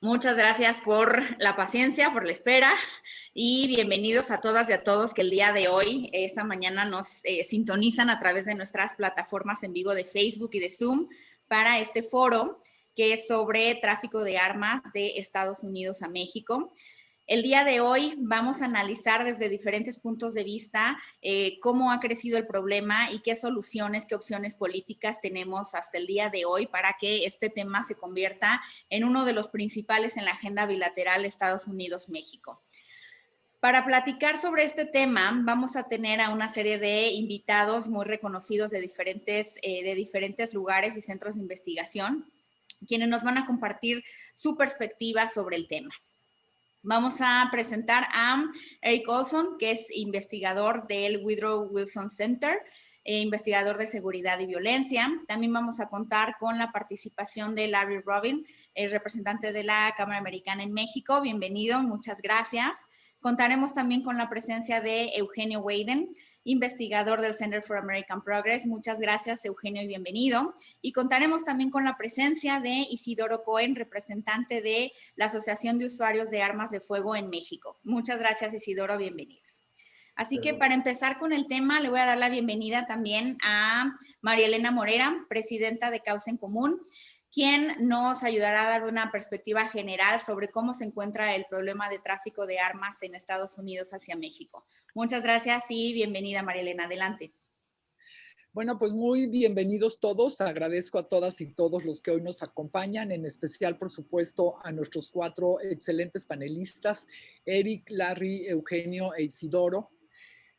Muchas gracias por la paciencia, por la espera y bienvenidos a todas y a todos que el día de hoy, esta mañana, nos sintonizan a través de nuestras plataformas en vivo de Facebook y de Zoom para este foro que es sobre tráfico de armas de Estados Unidos a México. El día de hoy vamos a analizar desde diferentes puntos de vista cómo ha crecido el problema y qué soluciones, qué opciones políticas tenemos hasta el día de hoy para que este tema se convierta en uno de los principales en la agenda bilateral Estados Unidos-México. Para platicar sobre este tema, vamos a tener a una serie de invitados muy reconocidos de diferentes lugares y centros de investigación, quienes nos van a compartir su perspectiva sobre el tema. Vamos a presentar a Eric Olson, que es investigador del Woodrow Wilson Center, investigador de seguridad y violencia. También vamos a contar con la participación de Larry Rubin, el representante de la Cámara Americana en México. Bienvenido, muchas gracias. Contaremos también con la presencia de Eugenio Weiden, investigador del Center for American Progress. Muchas gracias, Eugenio, y bienvenido. Y contaremos también con la presencia de Isidoro Cohen, representante de la Asociación de Usuarios de Armas de Fuego en México. Muchas gracias, Isidoro, bienvenidos. Así que para empezar con el tema, le voy a dar la bienvenida también a María Elena Morera, presidenta de Causa en Común, quien nos ayudará a dar una perspectiva general sobre cómo se encuentra el problema de tráfico de armas en Estados Unidos hacia México. Muchas gracias y bienvenida, María Elena. Adelante. Bueno, pues muy bienvenidos todos. Agradezco a todas y todos los que hoy nos acompañan, en especial, por supuesto, a nuestros 4 excelentes panelistas, Eric, Larry, Eugenio e Isidoro.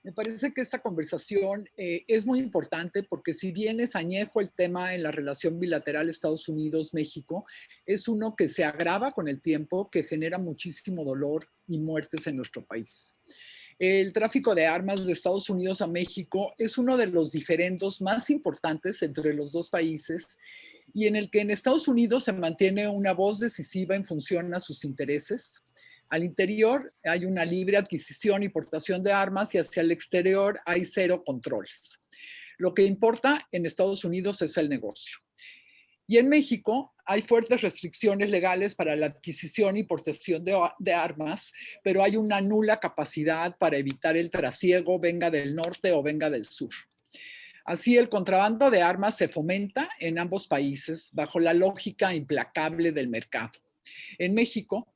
Me parece que esta conversación es muy importante porque si bien es añejo el tema en la relación bilateral Estados Unidos-México, es uno que se agrava con el tiempo, que genera muchísimo dolor y muertes en nuestro país. El tráfico de armas de Estados Unidos a México es uno de los diferendos más importantes entre los dos países y en el que en Estados Unidos se mantiene una voz decisiva en función a sus intereses. Al interior hay una libre adquisición y portación de armas y hacia el exterior hay 0 controles. Lo que importa en Estados Unidos es el negocio. Y en México hay fuertes restricciones legales para la adquisición y portación de armas, pero hay una nula capacidad para evitar el trasiego, venga del norte o venga del sur. Así, el contrabando de armas se fomenta en ambos países bajo la lógica implacable del mercado. En México,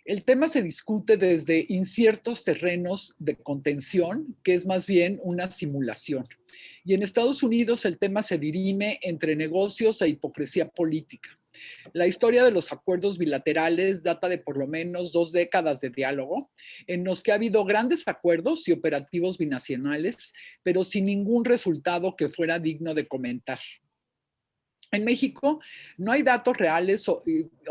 el tema se discute desde inciertos terrenos de contención, que es más bien una simulación. Y en Estados Unidos el tema se dirime entre negocios e hipocresía política. La historia de los acuerdos bilaterales data de por lo menos 2 décadas de diálogo, en los que ha habido grandes acuerdos y operativos binacionales, pero sin ningún resultado que fuera digno de comentar. En México no hay datos reales o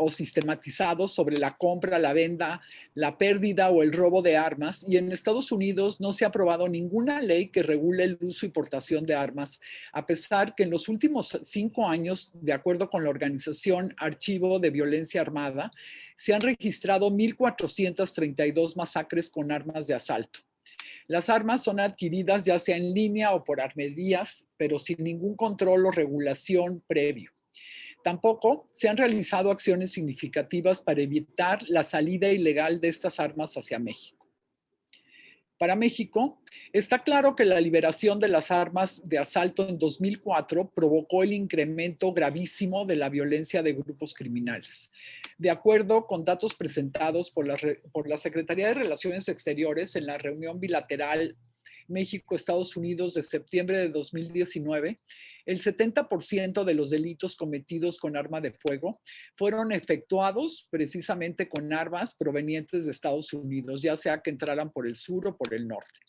sistematizados sobre la compra, la venta, la pérdida o el robo de armas, y en Estados Unidos no se ha aprobado ninguna ley que regule el uso y portación de armas, a pesar que en los últimos 5 años, de acuerdo con la organización Archivo de Violencia Armada, se han registrado 1,432 masacres con armas de asalto. Las armas son adquiridas ya sea en línea o por armerías, pero sin ningún control o regulación previo. Tampoco se han realizado acciones significativas para evitar la salida ilegal de estas armas hacia México. Para México, está claro que la liberación de las armas de asalto en 2004 provocó el incremento gravísimo de la violencia de grupos criminales. De acuerdo con datos presentados por la Secretaría de Relaciones Exteriores en la reunión bilateral México-Estados Unidos de septiembre de 2019, el 70% de los delitos cometidos con arma de fuego fueron efectuados precisamente con armas provenientes de Estados Unidos, ya sea que entraran por el sur o por el norte.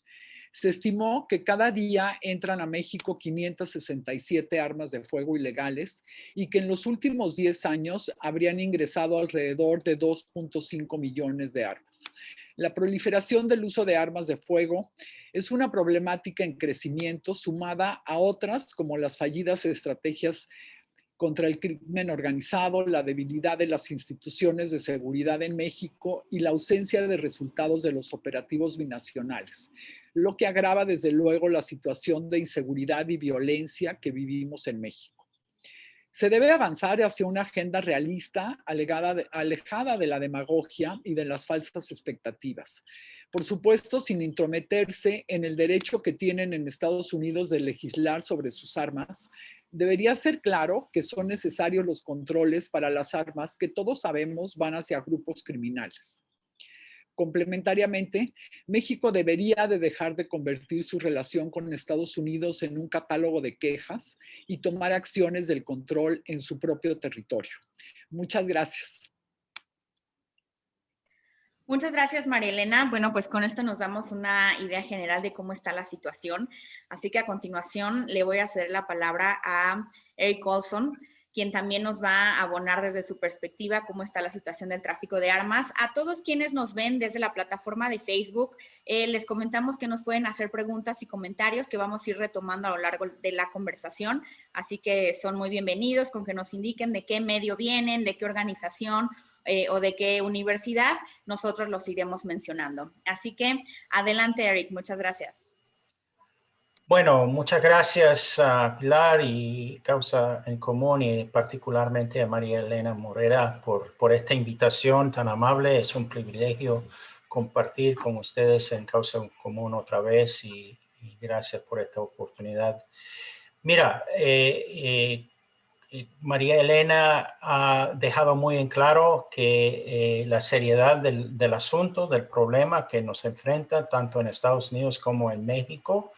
Se estimó que cada día entran a México 567 armas de fuego ilegales y que en los últimos 10 años habrían ingresado alrededor de 2,5 millones de armas. La proliferación del uso de armas de fuego es una problemática en crecimiento sumada a otras como las fallidas estrategias contra el crimen organizado, la debilidad de las instituciones de seguridad en México y la ausencia de resultados de los operativos binacionales, lo que agrava desde luego la situación de inseguridad y violencia que vivimos en México. Se debe avanzar hacia una agenda realista, alejada de la demagogia y de las falsas expectativas. Por supuesto, sin intrometerse en el derecho que tienen en Estados Unidos de legislar sobre sus armas, debería ser claro que son necesarios los controles para las armas que todos sabemos van hacia grupos criminales. Complementariamente, México debería de dejar de convertir su relación con Estados Unidos en un catálogo de quejas y tomar acciones del control en su propio territorio. Muchas gracias. Muchas gracias, María Elena. Bueno, pues con esto nos damos una idea general de cómo está la situación. Así que a continuación le voy a ceder la palabra a Eric Olson, quien también nos va a abonar desde su perspectiva cómo está la situación del tráfico de armas. A todos quienes nos ven desde la plataforma de Facebook, les comentamos que nos pueden hacer preguntas y comentarios que vamos a ir retomando a lo largo de la conversación. Así que son muy bienvenidos con que nos indiquen de qué medio vienen, de qué organización o de qué universidad, nosotros los iremos mencionando. Así que adelante, Eric, muchas gracias. Bueno, muchas gracias a Pilar y Causa en Común y particularmente a María Elena Morera por esta invitación tan amable. Es un privilegio compartir con ustedes en Causa en Común otra vez y gracias por esta oportunidad. Mira, María Elena ha dejado muy en claro que la seriedad del asunto, del problema que nos enfrenta tanto en Estados Unidos como en México.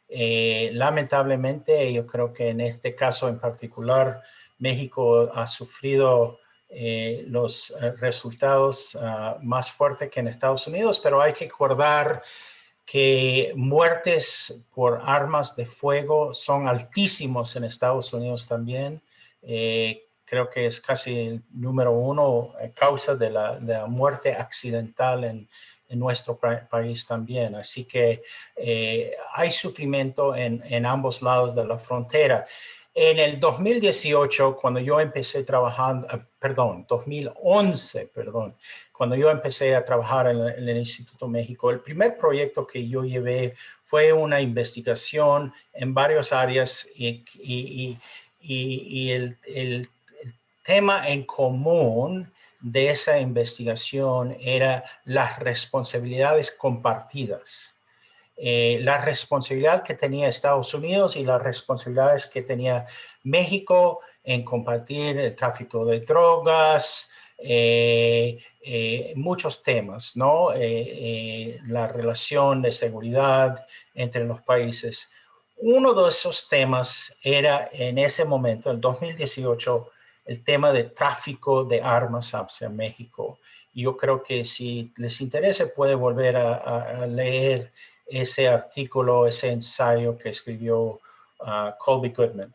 Lamentablemente, yo creo que en este caso en particular, México ha sufrido los resultados más fuertes que en Estados Unidos, pero hay que recordar que muertes por armas de fuego son altísimos en Estados Unidos también. Creo que es casi el número 1 causa de la muerte accidental en nuestro país también. Así que hay sufrimiento en ambos lados de la frontera. En el 2018, cuando yo empecé trabajando, 2011, cuando yo empecé a trabajar en el Instituto México, el primer proyecto que yo llevé fue una investigación en varias áreas y el tema en común de esa investigación era las responsabilidades compartidas. La responsabilidad que tenía Estados Unidos y las responsabilidades que tenía México en compartir el tráfico de drogas, muchos temas, ¿no? La relación de seguridad entre los países. Uno de esos temas era en ese momento, en 2018, el tema de tráfico de armas hacia México. Y yo creo que si les interesa puede volver a leer ese artículo, ese ensayo que escribió Colby Goodman.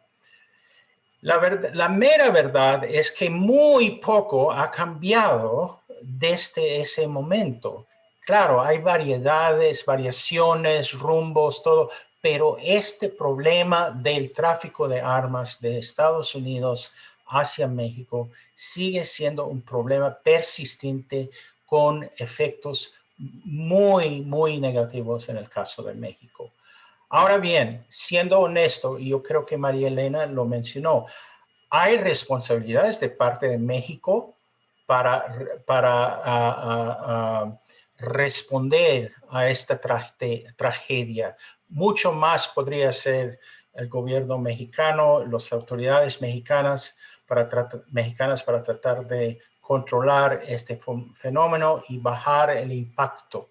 La mera verdad es que muy poco ha cambiado desde ese momento. Claro, hay variedades, variaciones, rumbos, todo, pero este problema del tráfico de armas de Estados Unidos hacia México sigue siendo un problema persistente con efectos muy, muy negativos en el caso de México. Ahora bien, siendo honesto, y yo creo que María Elena lo mencionó, hay responsabilidades de parte de México para responder a esta tragedia. Mucho más podría ser el gobierno mexicano, las autoridades mexicanas para tratar de controlar este fenómeno y bajar el impacto.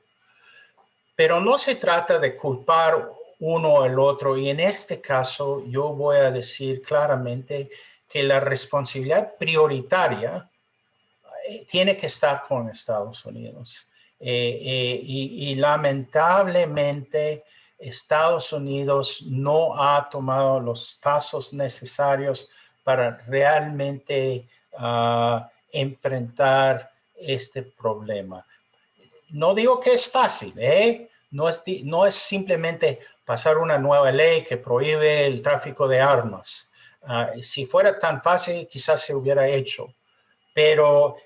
Pero no se trata de culpar uno al otro, y en este caso yo voy a decir claramente que la responsabilidad prioritaria tiene que estar con Estados Unidos. Y lamentablemente Estados Unidos no ha tomado los pasos necesarios para realmente enfrentar este problema. No digo que es fácil, no es simplemente pasar una nueva ley que prohíbe el tráfico de armas. Si fuera tan fácil, quizás se hubiera hecho, pero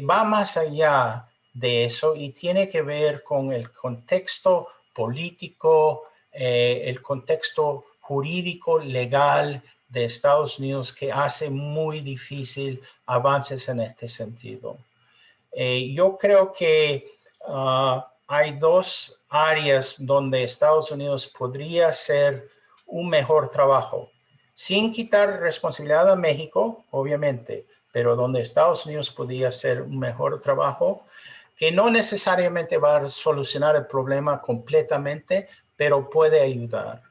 va más allá de eso y tiene que ver con el contexto político, el contexto jurídico, legal de Estados Unidos que hace muy difícil avances en este sentido. Yo creo que hay dos áreas donde Estados Unidos podría hacer un mejor trabajo, sin quitar responsabilidad a México, obviamente, pero donde Estados Unidos podría hacer un mejor trabajo, que no necesariamente va a solucionar el problema completamente, pero puede ayudar.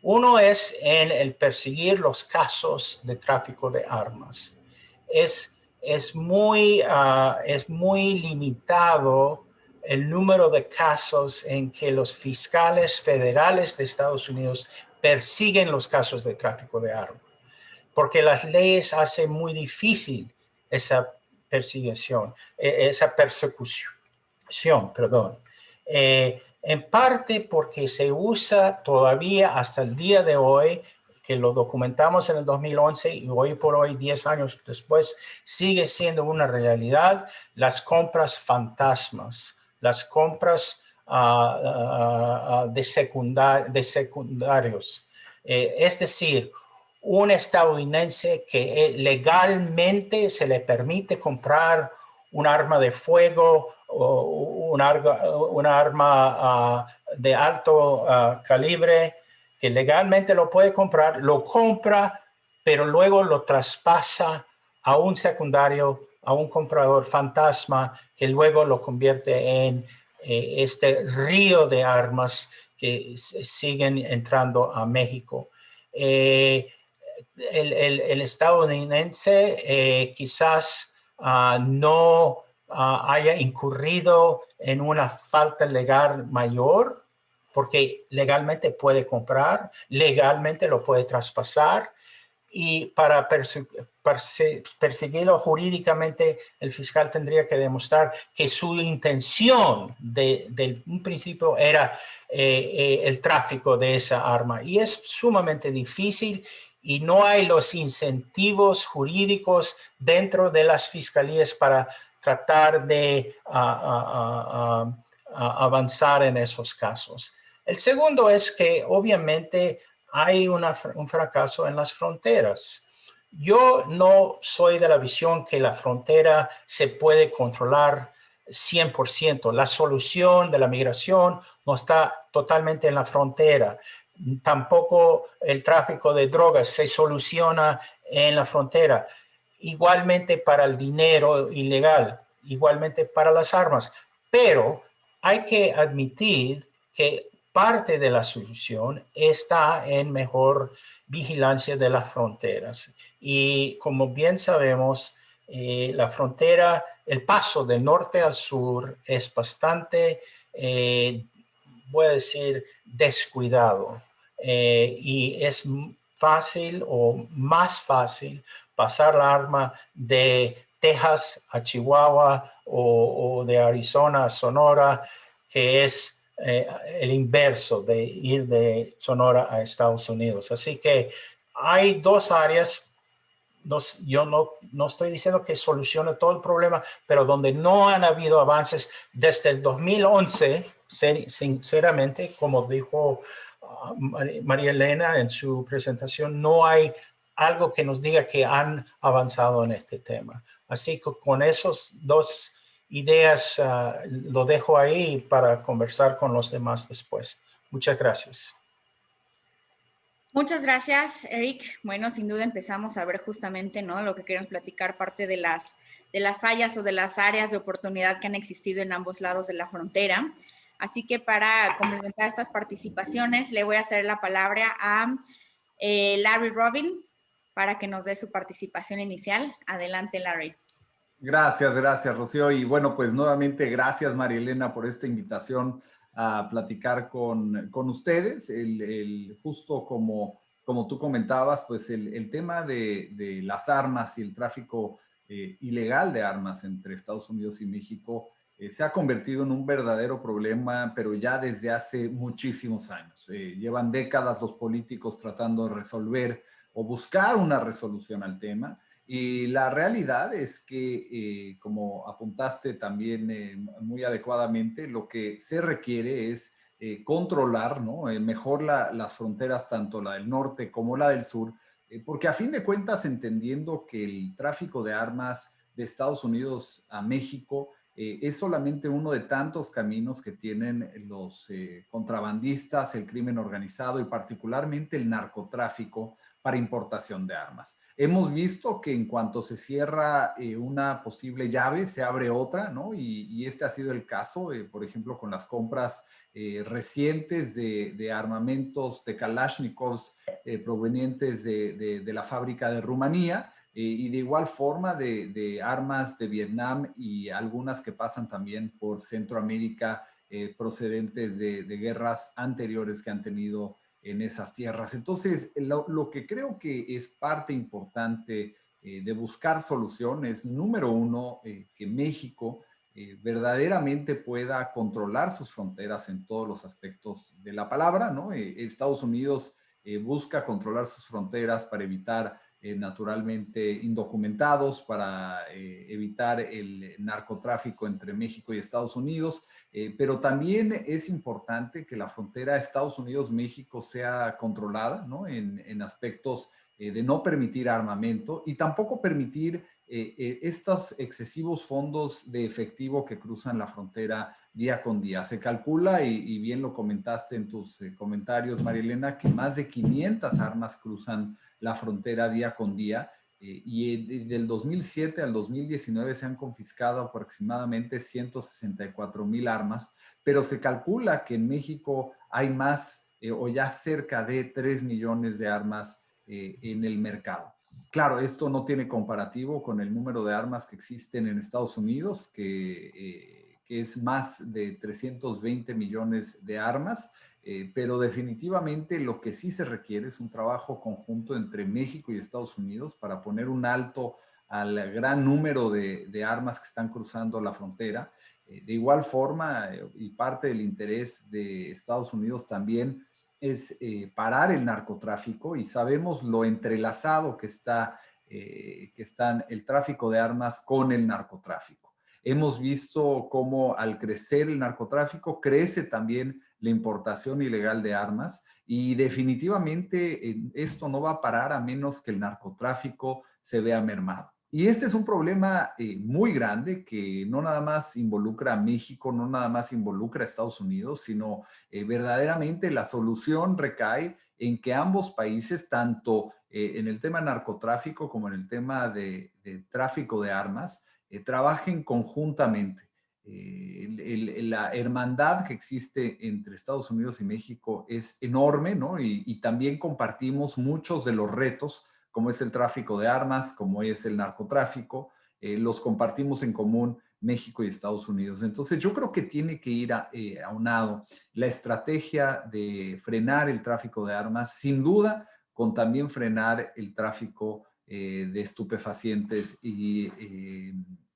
Uno es en el perseguir los casos de tráfico de armas. Es muy limitado el número de casos en que los fiscales federales de Estados Unidos persiguen los casos de tráfico de armas, porque las leyes hacen muy difícil esa persecución, perdón. En parte porque se usa todavía hasta el día de hoy, que lo documentamos en el 2011 y hoy por hoy, 10 años después, sigue siendo una realidad, las compras fantasmas, las compras de secundarios. Es decir, un estadounidense que legalmente se le permite comprar un arma de fuego o un arma de alto calibre, que legalmente lo puede comprar, lo compra, pero luego lo traspasa a un secundario, a un comprador fantasma, que luego lo convierte en este río de armas que siguen entrando a México. El estadounidense quizás no haya incurrido en una falta legal mayor, porque legalmente puede comprar, legalmente lo puede traspasar, y para perseguirlo jurídicamente, el fiscal tendría que demostrar que su intención de un principio era el tráfico de esa arma. Y es sumamente difícil y no hay los incentivos jurídicos dentro de las fiscalías para tratar de avanzar en esos casos. El segundo es que obviamente hay un fracaso en las fronteras. Yo no soy de la visión que la frontera se puede controlar 100%. La solución de la migración no está totalmente en la frontera. Tampoco el tráfico de drogas se soluciona en la frontera. Igualmente para el dinero ilegal, igualmente para las armas. Pero hay que admitir que parte de la solución está en mejor vigilancia de las fronteras. Y como bien sabemos, la frontera, el paso del norte al sur es bastante, voy a decir, descuidado. Y es fácil o más fácil pasar la arma de Texas a Chihuahua o de Arizona a Sonora, que es el inverso de ir de Sonora a Estados Unidos. Así que hay dos áreas. Yo no estoy diciendo que solucione todo el problema, pero donde no han habido avances desde el 2011, sinceramente, como dijo María Elena en su presentación, no hay algo que nos diga que han avanzado en este tema. Así que con esas dos ideas lo dejo ahí para conversar con los demás después. Muchas gracias. Muchas gracias, Eric. Bueno, sin duda empezamos a ver justamente, ¿no?, lo que queremos platicar, parte de las fallas o de las áreas de oportunidad que han existido en ambos lados de la frontera. Así que para complementar estas participaciones, le voy a hacer la palabra a Larry Robin para que nos dé su participación inicial. Adelante, Larry. Gracias, Rocío. Y bueno, pues nuevamente gracias, María Elena, por esta invitación a platicar con ustedes. Justo como tú comentabas, pues el tema de las armas y el tráfico ilegal de armas entre Estados Unidos y México se ha convertido en un verdadero problema, pero ya desde hace muchísimos años. Llevan décadas los políticos tratando de resolver o buscar una resolución al tema. Y la realidad es que, como apuntaste también muy adecuadamente, lo que se requiere es controlar, ¿no?, mejor las fronteras, tanto la del norte como la del sur, porque a fin de cuentas, entendiendo que el tráfico de armas de Estados Unidos a México es solamente uno de tantos caminos que tienen los contrabandistas, el crimen organizado y particularmente el narcotráfico para importación de armas. Hemos visto que en cuanto se cierra una posible llave, se abre otra, ¿no? Y este ha sido el caso, por ejemplo, con las compras recientes de armamentos de Kalashnikovs provenientes de la fábrica de Rumanía, y de igual forma de armas de Vietnam y algunas que pasan también por Centroamérica procedentes de guerras anteriores que han tenido en esas tierras. Entonces, lo que creo que es parte importante de buscar soluciones, número uno, que México verdaderamente pueda controlar sus fronteras en todos los aspectos de la palabra, ¿no? Estados Unidos busca controlar sus fronteras para evitar naturalmente indocumentados, para evitar el narcotráfico entre México y Estados Unidos, pero también es importante que la frontera Estados Unidos-México sea controlada, ¿no? En aspectos de no permitir armamento y tampoco permitir estos excesivos fondos de efectivo que cruzan la frontera día con día. Se calcula, y bien lo comentaste en tus comentarios, Marielena, que más de 500 armas cruzan la frontera día con día, y del 2007 al 2019 se han confiscado aproximadamente 164,000 armas, pero se calcula que en México hay más o ya cerca de 3 millones de armas en el mercado. Claro, esto no tiene comparativo con el número de armas que existen en Estados Unidos, que es más de 320 millones de armas, pero definitivamente lo que sí se requiere es un trabajo conjunto entre México y Estados Unidos para poner un alto al gran número de armas que están cruzando la frontera. De igual forma, y parte del interés de Estados Unidos también es parar el narcotráfico, y sabemos lo entrelazado que están el tráfico de armas con el narcotráfico. Hemos visto cómo al crecer el narcotráfico crece también la importación ilegal de armas, y definitivamente esto no va a parar a menos que el narcotráfico se vea mermado. Y este es un problema muy grande que no nada más involucra a México, no nada más involucra a Estados Unidos, sino verdaderamente la solución recae en que ambos países, tanto en el tema narcotráfico como en el tema de tráfico de armas, trabajen conjuntamente. La hermandad que existe entre Estados Unidos y México es enorme, ¿no? Y también compartimos muchos de los retos, como es el tráfico de armas, como es el narcotráfico, los compartimos en común México y Estados Unidos. Entonces yo creo que tiene que ir aunado la estrategia de frenar el tráfico de armas, sin duda, con también frenar el tráfico de estupefacientes y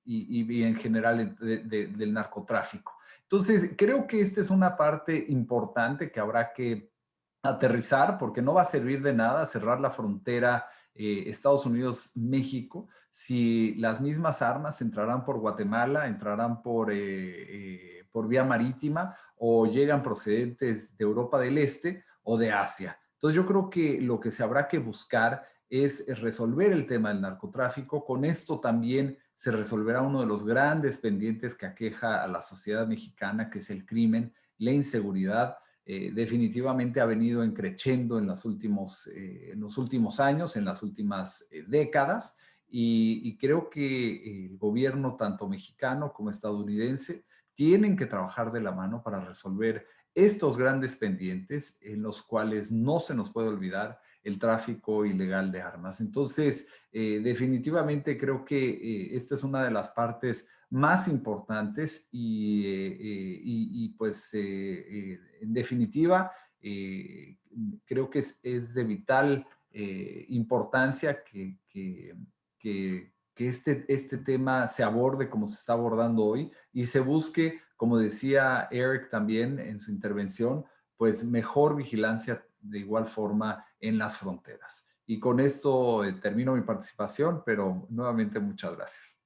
en general del narcotráfico. Entonces, creo que esta es una parte importante que habrá que aterrizar, porque no va a servir de nada cerrar la frontera Estados Unidos-México si las mismas armas entrarán por Guatemala, entrarán por vía marítima, o llegan procedentes de Europa del Este o de Asia. Entonces yo creo que lo que se habrá que buscar es resolver el tema del narcotráfico. Con esto también se resolverá uno de los grandes pendientes que aqueja a la sociedad mexicana, que es el crimen, la inseguridad. Definitivamente ha venido creciendo en los últimos años, en las últimas décadas, y creo que el gobierno, tanto mexicano como estadounidense, tienen que trabajar de la mano para resolver estos grandes pendientes en los cuales no se nos puede olvidar el tráfico ilegal de armas. Entonces, definitivamente creo que esta es una de las partes más importantes y pues en definitiva creo que es de vital importancia que este tema se aborde como se está abordando hoy y se busque, como decía Eric también en su intervención, pues mejor vigilancia de igual forma en las fronteras. Y con esto termino mi participación, pero nuevamente muchas gracias.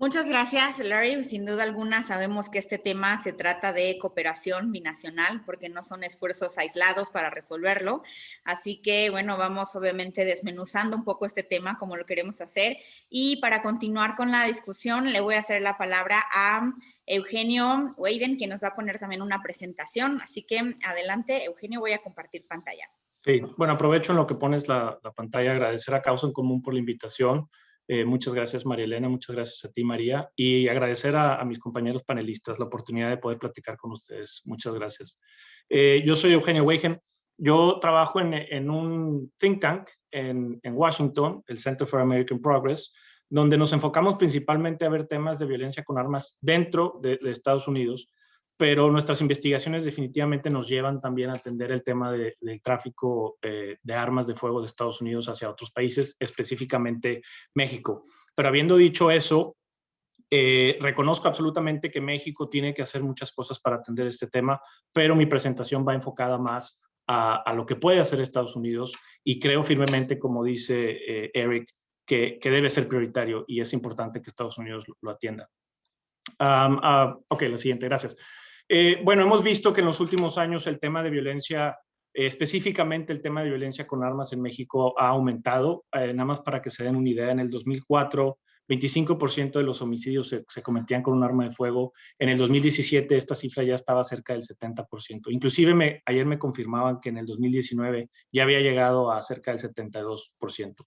Muchas gracias, Larry. Sin duda alguna sabemos que este tema se trata de cooperación binacional porque no son esfuerzos aislados para resolverlo. Así que, bueno, vamos obviamente desmenuzando un poco este tema como lo queremos hacer. Y para continuar con la discusión, le voy a hacer la palabra a Eugenio Weiden, que nos va a poner también una presentación. Así que adelante, Eugenio, voy a compartir pantalla. Sí, bueno, aprovecho en lo que pones la pantalla, agradecer a Causa en Común por la invitación. Muchas gracias, María Elena, muchas gracias a ti, María, y agradecer a mis compañeros panelistas la oportunidad de poder platicar con ustedes. Muchas gracias. Yo soy Eugenio Weigen. Yo trabajo en un think tank en Washington, el Center for American Progress, donde nos enfocamos principalmente a ver temas de violencia con armas dentro de Estados Unidos, pero nuestras investigaciones definitivamente nos llevan también a atender el tema del tráfico de armas de fuego de Estados Unidos hacia otros países, específicamente México. Pero habiendo dicho eso, reconozco absolutamente que México tiene que hacer muchas cosas para atender este tema, pero mi presentación va enfocada más a lo que puede hacer Estados Unidos y creo firmemente, como dice Eric, que debe ser prioritario y es importante que Estados Unidos lo atienda. Ok, la siguiente, gracias. Bueno, hemos visto que en los últimos años el tema de violencia, específicamente el tema de violencia con armas en México ha aumentado. Nada más para que se den una idea, en el 2004, 25% de los homicidios se cometían con un arma de fuego. En el 2017 esta cifra ya estaba cerca del 70%. Inclusive ayer me confirmaban que en el 2019 ya había llegado a cerca del 72%.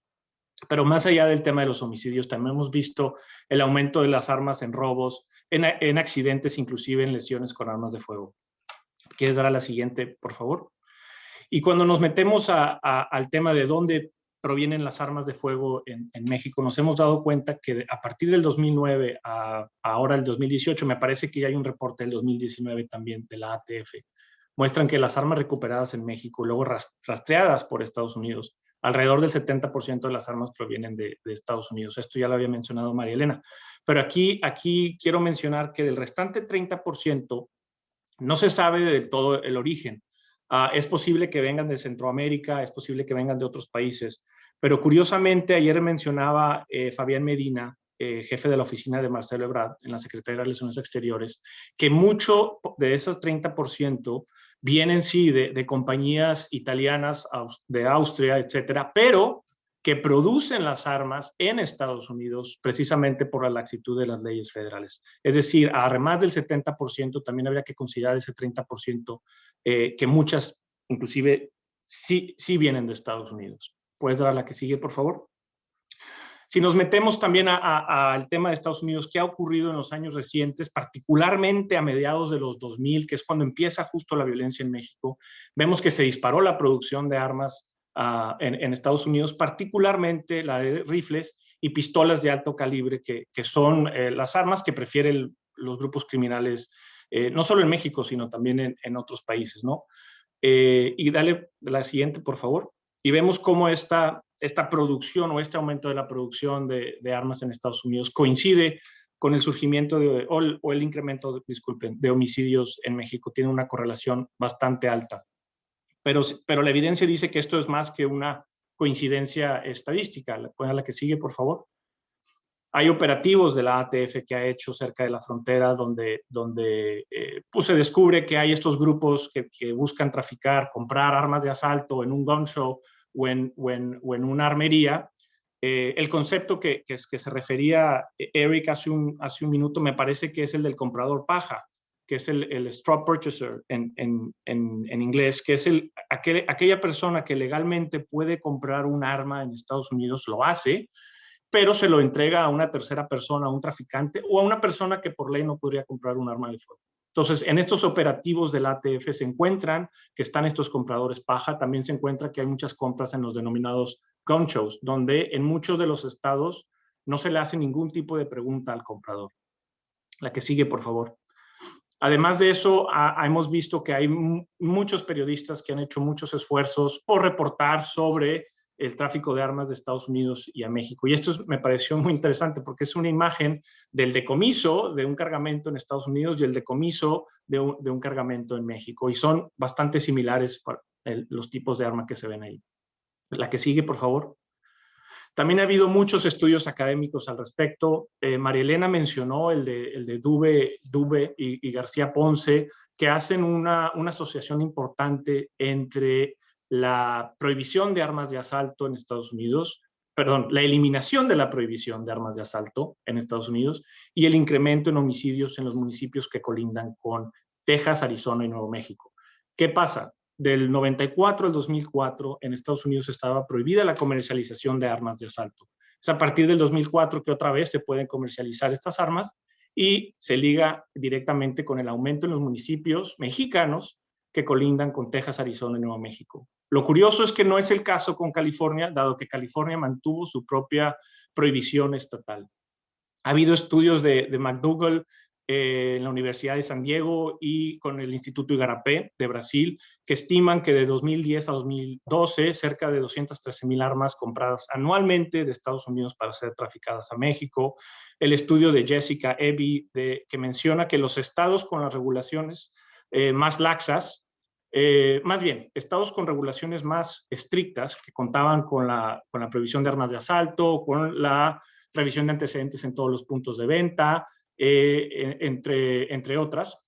Pero más allá del tema de los homicidios, también hemos visto el aumento de las armas en robos, en accidentes, inclusive en lesiones con armas de fuego. ¿Quieres dar a la siguiente, por favor? Y cuando nos metemos al tema de dónde provienen las armas de fuego en México, nos hemos dado cuenta que a partir del 2009 a ahora el 2018, me parece que ya hay un reporte del 2019 también de la ATF, muestran que las armas recuperadas en México, luego rastreadas por Estados Unidos, alrededor del 70% de las armas provienen de Estados Unidos. Esto ya lo había mencionado María Elena. Pero aquí quiero mencionar que del restante 30% no se sabe del todo el origen. Es posible que vengan de Centroamérica, es posible que vengan de otros países. Pero curiosamente, ayer mencionaba Fabián Medina, jefe de la oficina de Marcelo Ebrard en la Secretaría de Relaciones Exteriores, que mucho de esos 30% vienen sí de compañías italianas, de Austria, etcétera, pero que producen las armas en Estados Unidos precisamente por la laxitud de las leyes federales. Es decir, además del 70%, también habría que considerar ese 30% que muchas, inclusive, sí vienen de Estados Unidos. ¿Puedes dar a la que sigue, por favor? Si nos metemos también al tema de Estados Unidos, ¿qué ha ocurrido en los años recientes, particularmente a mediados de los 2000, que es cuando empieza justo la violencia en México? Vemos que se disparó la producción de armas en Estados Unidos, particularmente la de rifles y pistolas de alto calibre, que son las armas que prefieren los grupos criminales, no solo en México, sino también en otros países, ¿no? Y dale la siguiente, por favor. Y vemos cómo esta producción o este aumento de la producción de armas en Estados Unidos coincide con el surgimiento o el incremento, disculpen, de homicidios en México. Tiene una correlación bastante alta. Pero la evidencia dice que esto es más que una coincidencia estadística. ¿Puede a la que sigue, por favor? Hay operativos de la ATF que ha hecho cerca de la frontera donde pues se descubre que hay estos grupos que buscan traficar, comprar armas de asalto en un gun show o en una armería. El concepto que se refería Eric hace un minuto me parece que es el del comprador paja, que es el straw purchaser en inglés, que es aquella persona que legalmente puede comprar un arma en Estados Unidos, lo hace, pero se lo entrega a una tercera persona, a un traficante o a una persona que por ley no podría comprar un arma de fuego. Entonces, en estos operativos del ATF se encuentran que están estos compradores paja, también se encuentra que hay muchas compras en los denominados gun shows, donde en muchos de los estados no se le hace ningún tipo de pregunta al comprador. La que sigue, por favor. Además de eso, hemos visto que hay muchos periodistas que han hecho muchos esfuerzos por reportar sobre el tráfico de armas de Estados Unidos y a México. Y esto me pareció muy interesante porque es una imagen del decomiso de un cargamento en Estados Unidos y el decomiso de un cargamento en México. Y son bastante similares para los tipos de arma que se ven ahí. La que sigue, por favor. También ha habido muchos estudios académicos al respecto. María Elena mencionó el de Dube y García Ponce, que hacen una asociación importante entre la prohibición de armas de asalto en Estados Unidos, perdón, la eliminación de la prohibición de armas de asalto en Estados Unidos y el incremento en homicidios en los municipios que colindan con Texas, Arizona y Nuevo México. ¿Qué pasa? Del 94 al 2004 en Estados Unidos estaba prohibida la comercialización de armas de asalto. Es a partir del 2004 que otra vez se pueden comercializar estas armas y se liga directamente con el aumento en los municipios mexicanos que colindan con Texas, Arizona y Nuevo México. Lo curioso es que no es el caso con California, dado que California mantuvo su propia prohibición estatal. Ha habido estudios de McDougall en la Universidad de San Diego y con el Instituto Igarapé de Brasil, que estiman que de 2010 a 2012 cerca de 213,000 armas compradas anualmente de Estados Unidos para ser traficadas a México. El estudio de Jessica Eby, que menciona que los estados con las regulaciones más laxas, más bien, estados con regulaciones más estrictas que contaban con la prohibición de armas de asalto, con la revisión de antecedentes en todos los puntos de venta, entre otras,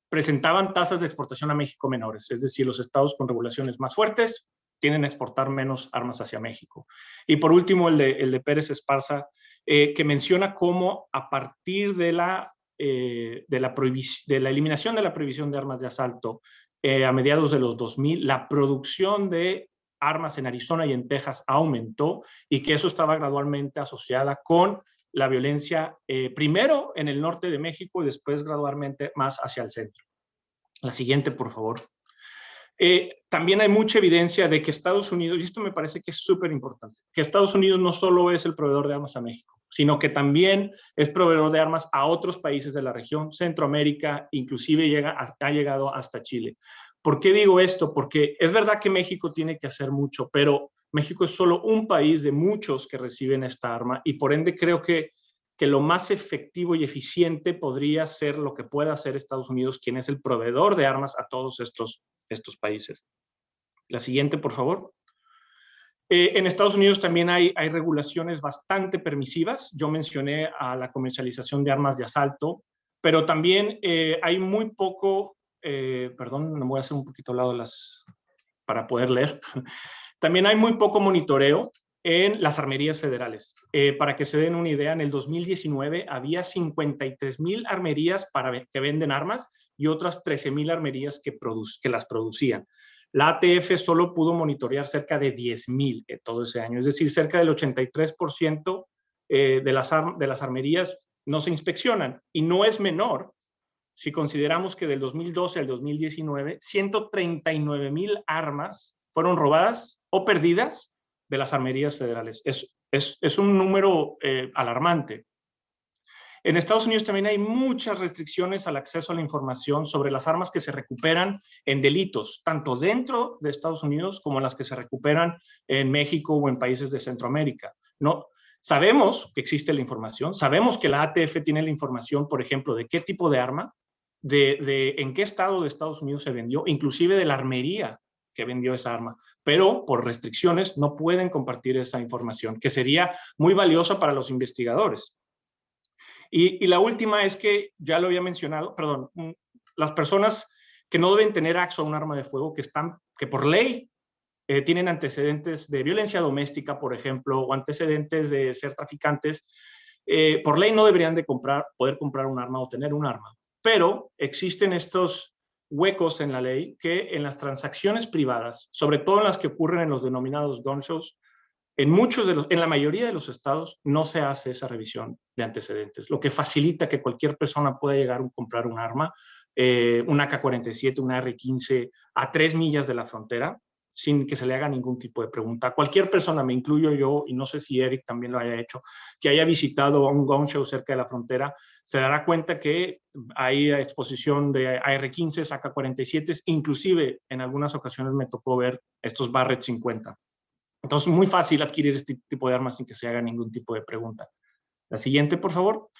presentaban tasas de exportación a México menores. Es decir, los estados con regulaciones más fuertes tienden a exportar menos armas hacia México. Y por último, el de Pérez Esparza, que menciona cómo a partir de la eliminación de la prohibición de armas de asalto a mediados de los 2000, la producción de armas en Arizona y en Texas aumentó y que eso estaba gradualmente asociada con la violencia, primero en el norte de México y después gradualmente más hacia el centro. La siguiente, por favor. También hay mucha evidencia de que Estados Unidos, y esto me parece que es súper importante, que Estados Unidos no solo es el proveedor de armas a México, sino que también es proveedor de armas a otros países de la región, Centroamérica, inclusive ha llegado hasta Chile. ¿Por qué digo esto? Porque es verdad que México tiene que hacer mucho, pero México es solo un país de muchos que reciben esta arma y por ende creo que lo más efectivo y eficiente podría ser lo que pueda hacer Estados Unidos, quien es el proveedor de armas a todos estos países. La siguiente, por favor. En Estados Unidos también hay regulaciones bastante permisivas. Yo mencioné a la comercialización de armas de asalto, pero también hay muy poco, perdón, me voy a hacer un poquito al lado para poder leer. También hay muy poco monitoreo en las armerías federales. Para que se den una idea, en el 2019 había 53,000 armerías que venden armas y otras 13,000 armerías que las producían. La ATF solo pudo monitorear cerca de 10,000 todo ese año, es decir, cerca del 83% de las armerías no se inspeccionan, y no es menor si consideramos que del 2012 al 2019, 139,000 armas fueron robadas o perdidas de las armerías federales. Es un número alarmante. En Estados Unidos también hay muchas restricciones al acceso a la información sobre las armas que se recuperan en delitos, tanto dentro de Estados Unidos como las que se recuperan en México o en países de Centroamérica. ¿No? Sabemos que existe la información, sabemos que la ATF tiene la información, por ejemplo, de qué tipo de arma, de en qué estado de Estados Unidos se vendió, inclusive de la armería que vendió esa arma, pero por restricciones no pueden compartir esa información, que sería muy valiosa para los investigadores. Y la última es que, ya lo había mencionado, perdón, las personas que no deben tener acceso a un arma de fuego, que por ley tienen antecedentes de violencia doméstica, por ejemplo, o antecedentes de ser traficantes, por ley no deberían de poder comprar un arma o tener un arma. Pero existen estos huecos en la ley que en las transacciones privadas, sobre todo en las que ocurren en los denominados gun shows, en la mayoría de los estados no se hace esa revisión de antecedentes, lo que facilita que cualquier persona pueda llegar a comprar un arma, una AK-47, una R-15, a 3 millas de la frontera, sin que se le haga ningún tipo de pregunta. Cualquier persona, me incluyo yo, y no sé si Eric también lo haya hecho, que haya visitado un gun show cerca de la frontera, se dará cuenta que hay exposición de AR-15, AK-47, inclusive en algunas ocasiones me tocó ver estos Barrett 50. Entonces, muy fácil adquirir este tipo de armas sin que se haga ningún tipo de pregunta. La siguiente, por favor.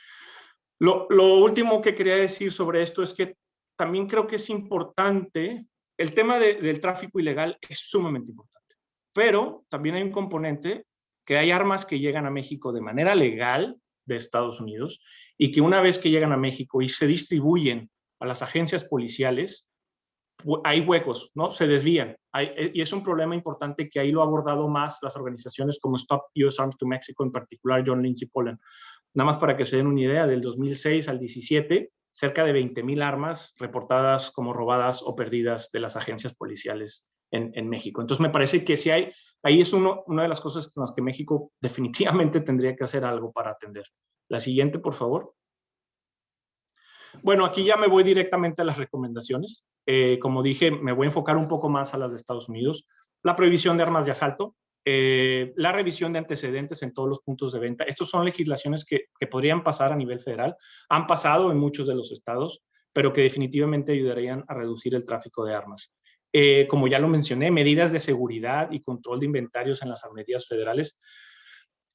Lo último que quería decir sobre esto es que también creo que es importante, el tema del tráfico ilegal es sumamente importante, pero también hay un componente que hay armas que llegan a México de manera legal de Estados Unidos y que una vez que llegan a México y se distribuyen a las agencias policiales, hay huecos, ¿no? Se desvían. Y es un problema importante que ahí lo ha abordado más las organizaciones como Stop US Arms to Mexico, en particular John Lynch y Poland. Nada más para que se den una idea, del 2006 al 17, cerca de 20,000 armas reportadas como robadas o perdidas de las agencias policiales en México. Entonces me parece que si hay, ahí es una de las cosas con las que México definitivamente tendría que hacer algo para atender. La siguiente, por favor. Bueno, aquí ya me voy directamente a las recomendaciones. Como dije, me voy a enfocar un poco más a las de Estados Unidos. La prohibición de armas de asalto, la revisión de antecedentes en todos los puntos de venta. Estas son legislaciones que podrían pasar a nivel federal. Han pasado en muchos de los estados, pero que definitivamente ayudarían a reducir el tráfico de armas. Como ya lo mencioné, medidas de seguridad y control de inventarios en las armerías federales.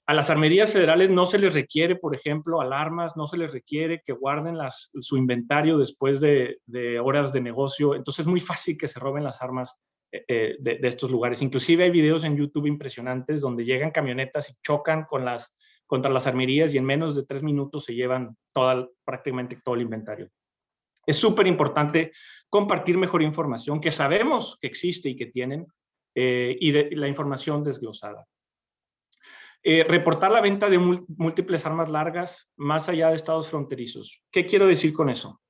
A las armerías federales no se les requiere, por ejemplo, alarmas, no se les requiere que guarden su inventario después de horas de negocio. Entonces es muy fácil que se roben las armas de estos lugares. Inclusive hay videos en YouTube impresionantes donde llegan camionetas y chocan contra las armerías y en menos de 3 minutos se llevan prácticamente todo el inventario. Es súper importante compartir mejor información que sabemos que existe y que tienen y la información desglosada. Reportar la venta de múltiples armas largas más allá de estados fronterizos. ¿Qué quiero decir con eso?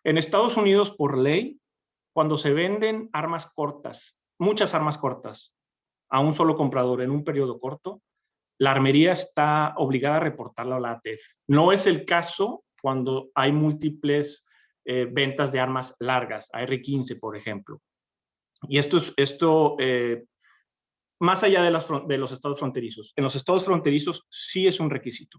En Estados Unidos, por ley, cuando se venden armas cortas, muchas armas cortas, a un solo comprador en un periodo corto, la armería está obligada a reportarlo a la ATF. No es el caso cuando hay múltiples ventas de armas largas, AR-15, por ejemplo. Y esto más allá de los estados fronterizos. En los estados fronterizos sí es un requisito.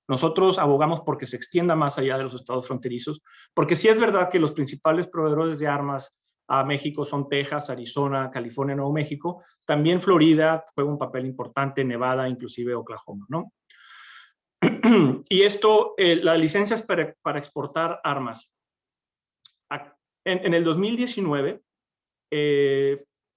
Nosotros abogamos porque se extienda más allá de los estados fronterizos, porque sí es verdad que los principales proveedores de armas a México son Texas, Arizona, California, Nuevo México. También Florida juega un papel importante, Nevada, inclusive Oklahoma, ¿no? Y esto, las licencias para exportar armas. En el 2019,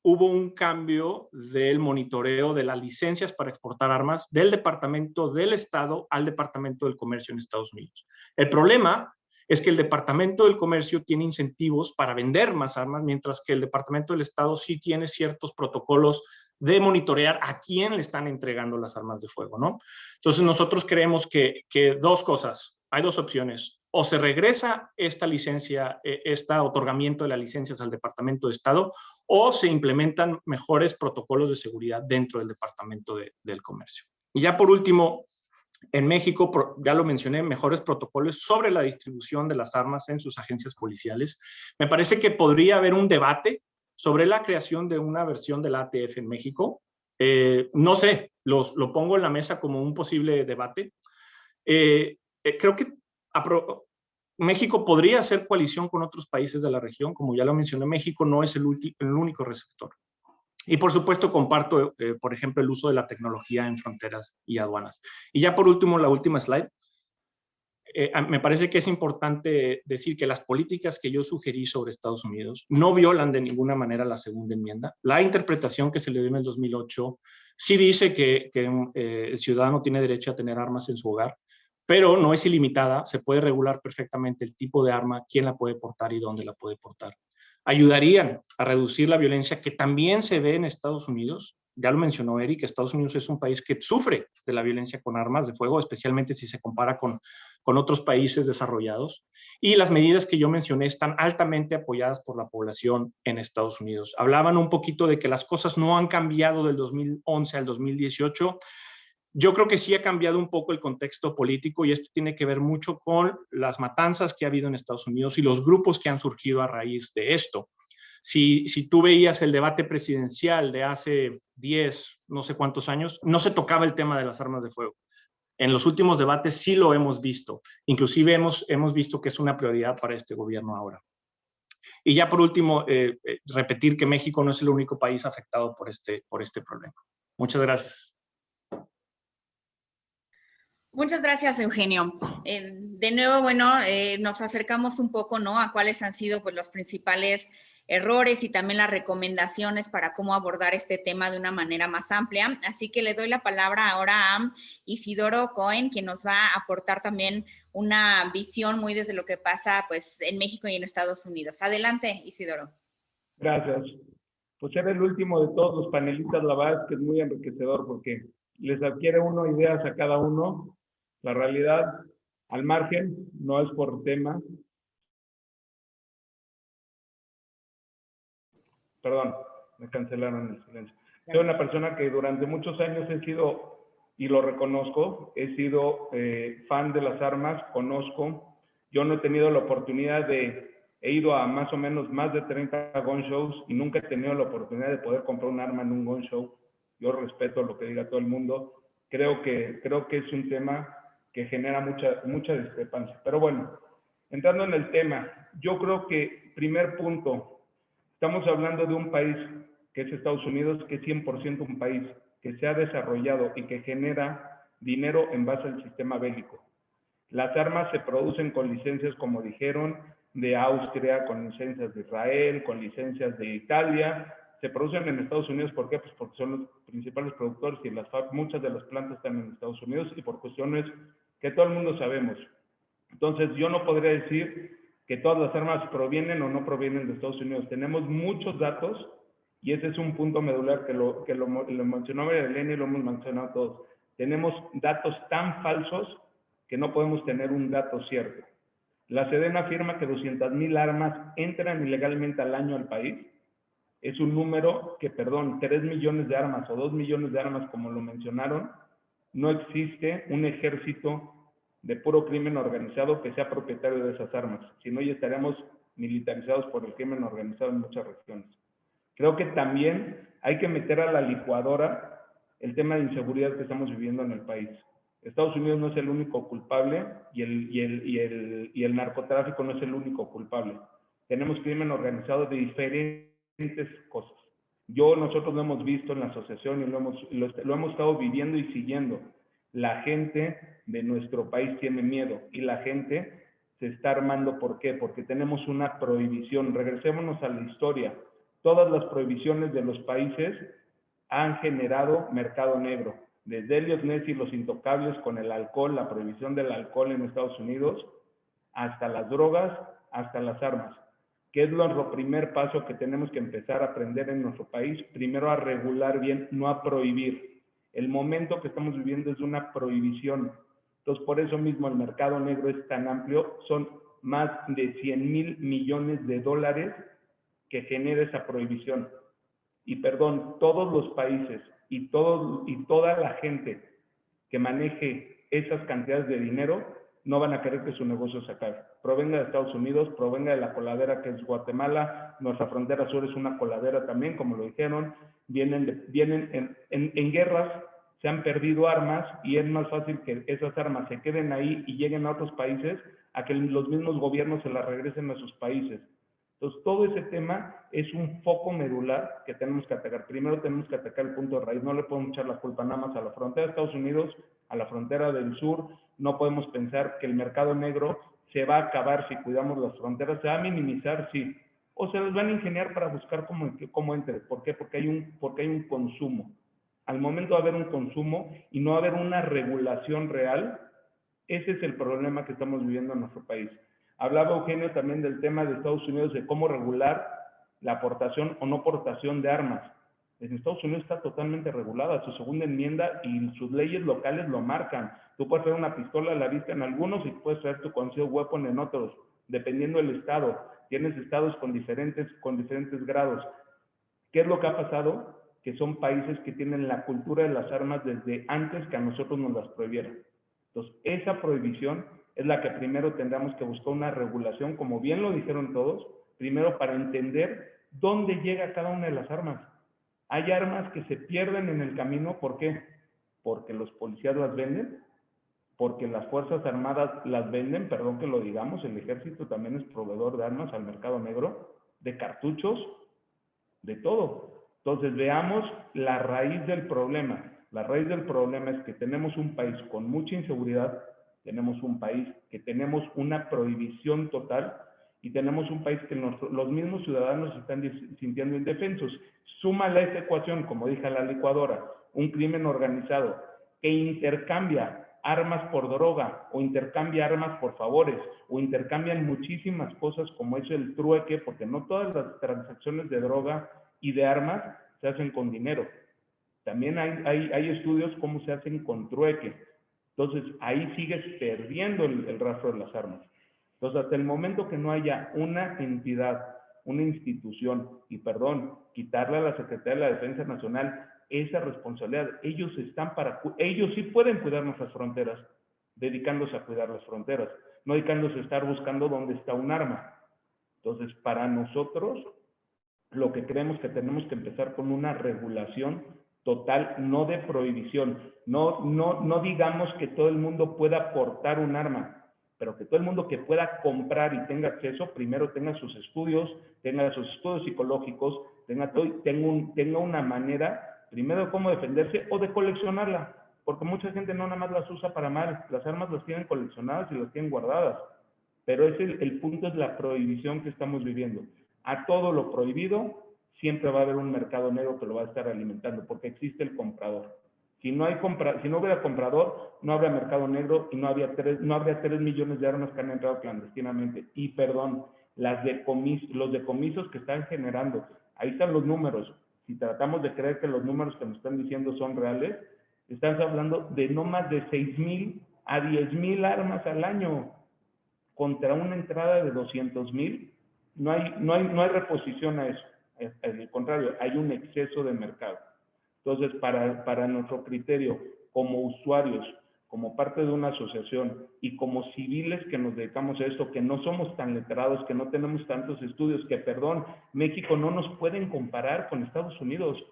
hubo un cambio del monitoreo de las licencias para exportar armas del Departamento del Estado al Departamento del Comercio en Estados Unidos. El problema es que el Departamento del Comercio tiene incentivos para vender más armas, mientras que el Departamento del Estado sí tiene ciertos protocolos de monitorear a quién le están entregando las armas de fuego, ¿no? Entonces nosotros creemos que dos cosas, hay dos opciones. O se regresa esta licencia, otorgamiento de las licencias al Departamento de Estado, o se implementan mejores protocolos de seguridad dentro del Departamento del Comercio. Y ya por último, en México, ya lo mencioné, mejores protocolos sobre la distribución de las armas en sus agencias policiales. Me parece que podría haber un debate sobre la creación de una versión de la ATF en México. No sé, lo pongo en la mesa como un posible debate. Creo que México podría hacer coalición con otros países de la región. Como ya lo mencioné, México no es el único receptor. Y por supuesto comparto, por ejemplo, el uso de la tecnología en fronteras y aduanas. Y ya por último, la última slide. Me parece que es importante decir que las políticas que yo sugerí sobre Estados Unidos no violan de ninguna manera la segunda enmienda. La interpretación que se le dio en el 2008 sí dice que el ciudadano tiene derecho a tener armas en su hogar, pero no es ilimitada. Se puede regular perfectamente el tipo de arma, quién la puede portar y dónde la puede portar. Ayudarían a reducir la violencia que también se ve en Estados Unidos. Ya lo mencionó Eric, Estados Unidos es un país que sufre de la violencia con armas de fuego, especialmente si se compara con otros países desarrollados. Y las medidas que yo mencioné están altamente apoyadas por la población en Estados Unidos. Hablaban un poquito de que las cosas no han cambiado del 2011 al 2018. Yo creo que sí ha cambiado un poco el contexto político y esto tiene que ver mucho con las matanzas que ha habido en Estados Unidos y los grupos que han surgido a raíz de esto. Si tú veías el debate presidencial de hace 10, no sé cuántos años, no se tocaba el tema de las armas de fuego. En los últimos debates sí lo hemos visto. Inclusive hemos visto que es una prioridad para este gobierno ahora. Y ya por último, repetir que México no es el único país afectado por este problema. Muchas gracias. Muchas gracias, Eugenio. De nuevo, bueno, nos acercamos un poco, ¿no?, a cuáles han sido pues, los principales errores y también las recomendaciones para cómo abordar este tema de una manera más amplia. Así que le doy la palabra ahora a Isidoro Cohen, quien nos va a aportar también una visión muy desde lo que pasa pues en México y en Estados Unidos. Adelante, Isidoro. Gracias. Pues ser el último de todos los panelistas, la verdad es que es muy enriquecedor porque les adquiere uno ideas a cada uno. La realidad, al margen, no es por tema. Perdón, me cancelaron el silencio. Soy una persona que durante muchos años he sido, y lo reconozco, he sido fan de las armas, conozco. Yo no he tenido la oportunidad he ido a más o menos más de 30 gun shows y nunca he tenido la oportunidad de poder comprar un arma en un gun show. Yo respeto lo que diga todo el mundo. Creo que es un tema que genera mucha discrepancia. Pero bueno, entrando en el tema, yo creo que, primer punto, estamos hablando de un país que es Estados Unidos, que es 100% un país que se ha desarrollado y que genera dinero en base al sistema bélico. Las armas se producen con licencias, como dijeron, de Austria, con licencias de Israel, con licencias de Italia. Se producen en Estados Unidos, ¿por qué? Pues porque son los principales productores y muchas de las plantas están en Estados Unidos y por cuestiones que todo el mundo sabemos. Entonces, yo no podría decir que todas las armas provienen o no provienen de Estados Unidos. Tenemos muchos datos y ese es un punto medular que lo mencionó Marilena y lo hemos mencionado todos. Tenemos datos tan falsos que no podemos tener un dato cierto. La Sedena afirma que 200,000 armas entran ilegalmente al año al país. Es un número que, 3 millones de armas o 2 millones de armas, como lo mencionaron, no existe un ejército de puro crimen organizado que sea propietario de esas armas. Si no, ya estaremos militarizados por el crimen organizado en muchas regiones. Creo que también hay que meter a la licuadora el tema de inseguridad que estamos viviendo en el país. Estados Unidos no es el único culpable y el narcotráfico no es el único culpable. Tenemos crimen organizado de diferentes cosas. Nosotros lo hemos visto en la asociación y lo hemos estado viviendo y siguiendo. La gente de nuestro país tiene miedo y la gente se está armando. ¿Por qué? Porque tenemos una prohibición. Regresémonos a la historia. Todas las prohibiciones de los países han generado mercado negro. Desde Elliot Ness y los intocables con el alcohol, la prohibición del alcohol en Estados Unidos, hasta las drogas, hasta las armas. ¿Qué es nuestro primer paso que tenemos que empezar a aprender en nuestro país? Primero a regular bien, no a prohibir. El momento que estamos viviendo es una prohibición. Entonces, por eso mismo el mercado negro es tan amplio. Son más de 100,000 millones de dólares que genera esa prohibición. Y perdón, todos los países y toda la gente que maneje esas cantidades de dinero no van a querer que su negocio se acabe. Provenga de Estados Unidos, provenga de la coladera que es Guatemala, nuestra frontera sur es una coladera también, como lo dijeron, vienen en guerras, se han perdido armas y es más fácil que esas armas se queden ahí y lleguen a otros países a que los mismos gobiernos se las regresen a sus países. Entonces, todo ese tema es un foco medular que tenemos que atacar. Primero tenemos que atacar el punto de raíz. No le podemos echar la culpa nada más a la frontera de Estados Unidos, a la frontera del sur. No podemos pensar que el mercado negro se va a acabar si cuidamos las fronteras. Se va a minimizar, sí. O se les van a ingeniar para buscar cómo entre. ¿Por qué? Porque hay un consumo. Al momento de haber un consumo y no haber una regulación real, ese es el problema que estamos viviendo en nuestro país. Hablaba Eugenio también del tema de Estados Unidos, de cómo regular la aportación o no aportación de armas. En Estados Unidos está totalmente regulada, su segunda enmienda y sus leyes locales lo marcan. Tú puedes traer una pistola a la vista en algunos y puedes traer tu concealed weapon en otros, dependiendo del estado. Tienes estados con diferentes grados. ¿Qué es lo que ha pasado? Que son países que tienen la cultura de las armas desde antes que a nosotros nos las prohibieran. Entonces, esa prohibición es la que primero tendremos que buscar una regulación, como bien lo dijeron todos, primero para entender dónde llega cada una de las armas. Hay armas que se pierden en el camino, ¿por qué? Porque los policías las venden, porque las Fuerzas Armadas las venden, perdón que lo digamos, el ejército también es proveedor de armas al mercado negro, de cartuchos, de todo. Entonces veamos la raíz del problema. La raíz del problema es que tenemos un país con mucha inseguridad, tenemos un país que tenemos una prohibición total y tenemos un país que los mismos ciudadanos se están sintiendo indefensos. Súmale a esa ecuación, como dije a la licuadora, un crimen organizado que intercambia armas por droga, o intercambia armas por favores, o intercambian muchísimas cosas como es el trueque, porque no todas las transacciones de droga y de armas se hacen con dinero. También hay estudios cómo se hacen con trueque. Entonces, ahí sigues perdiendo el rastro de las armas. Entonces, hasta el momento que no haya una entidad, una institución, y perdón, quitarle a la Secretaría de la Defensa Nacional esa responsabilidad, ellos sí pueden cuidar nuestras fronteras, dedicándose a cuidar las fronteras, no dedicándose a estar buscando dónde está un arma. Entonces, para nosotros, lo que creemos que tenemos que empezar con una regulación total, no de prohibición. No digamos que todo el mundo pueda portar un arma, pero que todo el mundo que pueda comprar y tenga acceso, primero tenga sus estudios psicológicos, tenga una manera, primero de cómo defenderse o de coleccionarla, porque mucha gente no nada más las usa para mal, las armas las tienen coleccionadas y las tienen guardadas, pero el punto es la prohibición que estamos viviendo. A todo lo prohibido siempre va a haber un mercado negro que lo va a estar alimentando, porque existe el comprador. Si no hubiera comprador, no habría mercado negro y no habría 3 millones de armas que han entrado clandestinamente. Y perdón, los decomisos que están generando, ahí están los números. Si tratamos de creer que los números que nos están diciendo son reales, estás hablando de no más de 6,000 a 10,000 armas al año, contra una entrada de 200,000. No hay reposición a eso. Al contrario, hay un exceso de mercado. Entonces, para nuestro criterio, como usuarios, como parte de una asociación y como civiles que nos dedicamos a esto, que no somos tan letrados, que no tenemos tantos estudios, que perdón, México no nos pueden comparar con Estados Unidos.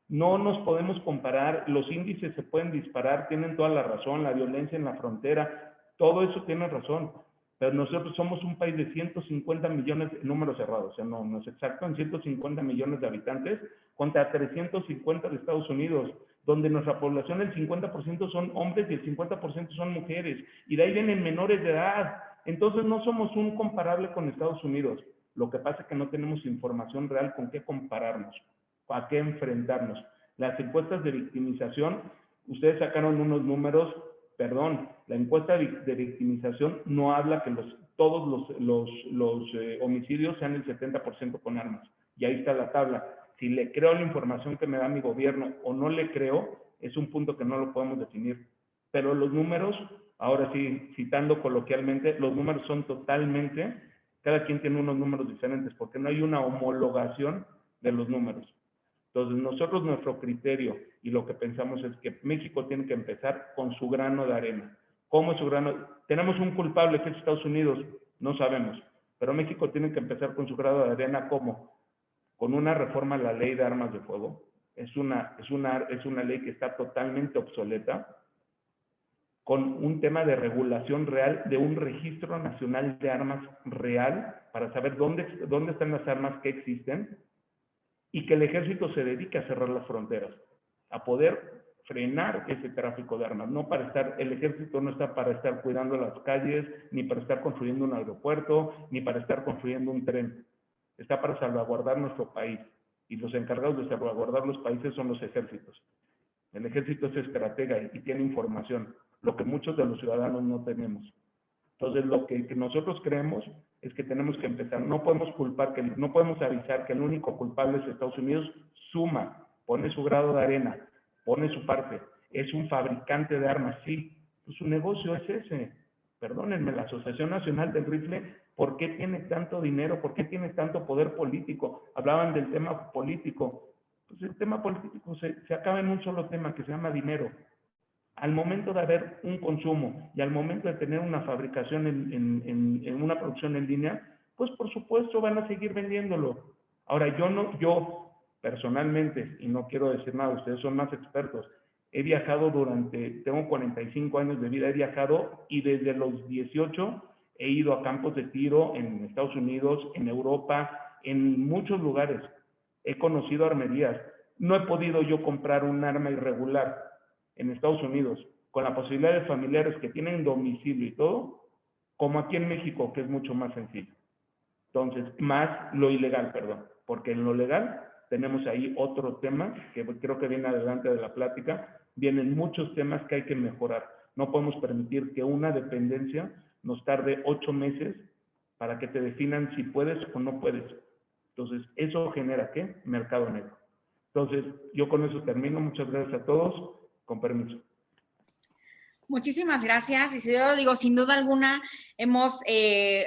No nos podemos comparar, los índices se pueden disparar, tienen toda la razón, la violencia en la frontera, todo eso tiene razón. Pero nosotros somos un país de 150 millones, números cerrados, o sea, no es exacto, en 150 millones de habitantes, contra 350 de Estados Unidos, donde nuestra población, el 50% son hombres y el 50% son mujeres, y de ahí vienen menores de edad. Entonces no somos un comparable con Estados Unidos. Lo que pasa es que no tenemos información real con qué compararnos, a qué enfrentarnos. Las encuestas de victimización, ustedes sacaron unos números. Perdón, la encuesta de victimización no habla que todos los homicidios sean el 70% con armas. Y ahí está la tabla. Si le creo la información que me da mi gobierno o no le creo, es un punto que no lo podemos definir. Pero los números, ahora sí, citando coloquialmente, los números son totalmente, cada quien tiene unos números diferentes, porque no hay una homologación de los números. Entonces, nosotros, nuestro criterio y lo que pensamos es que México tiene que empezar con su grano de arena. ¿Cómo es su grano? Tenemos un culpable que es Estados Unidos, no sabemos, pero México tiene que empezar con su grano de arena. ¿Cómo? Con una reforma a la ley de armas de fuego. Es una ley que está totalmente obsoleta, con un tema de regulación real, de un registro nacional de armas real, para saber dónde están las armas que existen, y que el ejército se dedique a cerrar las fronteras, a poder frenar ese tráfico de armas. El ejército no está para estar cuidando las calles, ni para estar construyendo un aeropuerto, ni para estar construyendo un tren. Está para salvaguardar nuestro país, y los encargados de salvaguardar los países son los ejércitos. El ejército es estratega y tiene información, lo que muchos de los ciudadanos no tenemos. Entonces, lo que nosotros creemos es que tenemos que empezar. No podemos avisar que el único culpable es Estados Unidos. Suma, pone su grado de arena, pone su parte. Es un fabricante de armas, sí. Pues su negocio es ese. Perdónenme, la Asociación Nacional del Rifle, ¿por qué tiene tanto dinero? ¿Por qué tiene tanto poder político? Hablaban del tema político. Pues el tema político se acaba en un solo tema que se llama dinero. Al momento de haber un consumo y al momento de tener una fabricación en una producción en línea, pues por supuesto van a seguir vendiéndolo. Ahora, yo personalmente, y no quiero decir nada, ustedes son más expertos, tengo 45 años de vida, he viajado y desde los 18 he ido a campos de tiro en Estados Unidos, en Europa, en muchos lugares. He conocido armerías. No he podido yo comprar un arma irregular en Estados Unidos, con la posibilidad de familiares que tienen domicilio y todo, como aquí en México, que es mucho más sencillo. Entonces, más lo ilegal, perdón, porque en lo legal tenemos ahí otro tema que creo que viene adelante de la plática. Vienen muchos temas que hay que mejorar. No podemos permitir que una dependencia nos tarde 8 meses para que te definan si puedes o no puedes. Entonces, ¿eso genera qué? Mercado negro. Entonces, yo con eso termino. Muchas gracias a todos. Con permiso. Muchísimas gracias, Isidoro. Digo, sin duda alguna hemos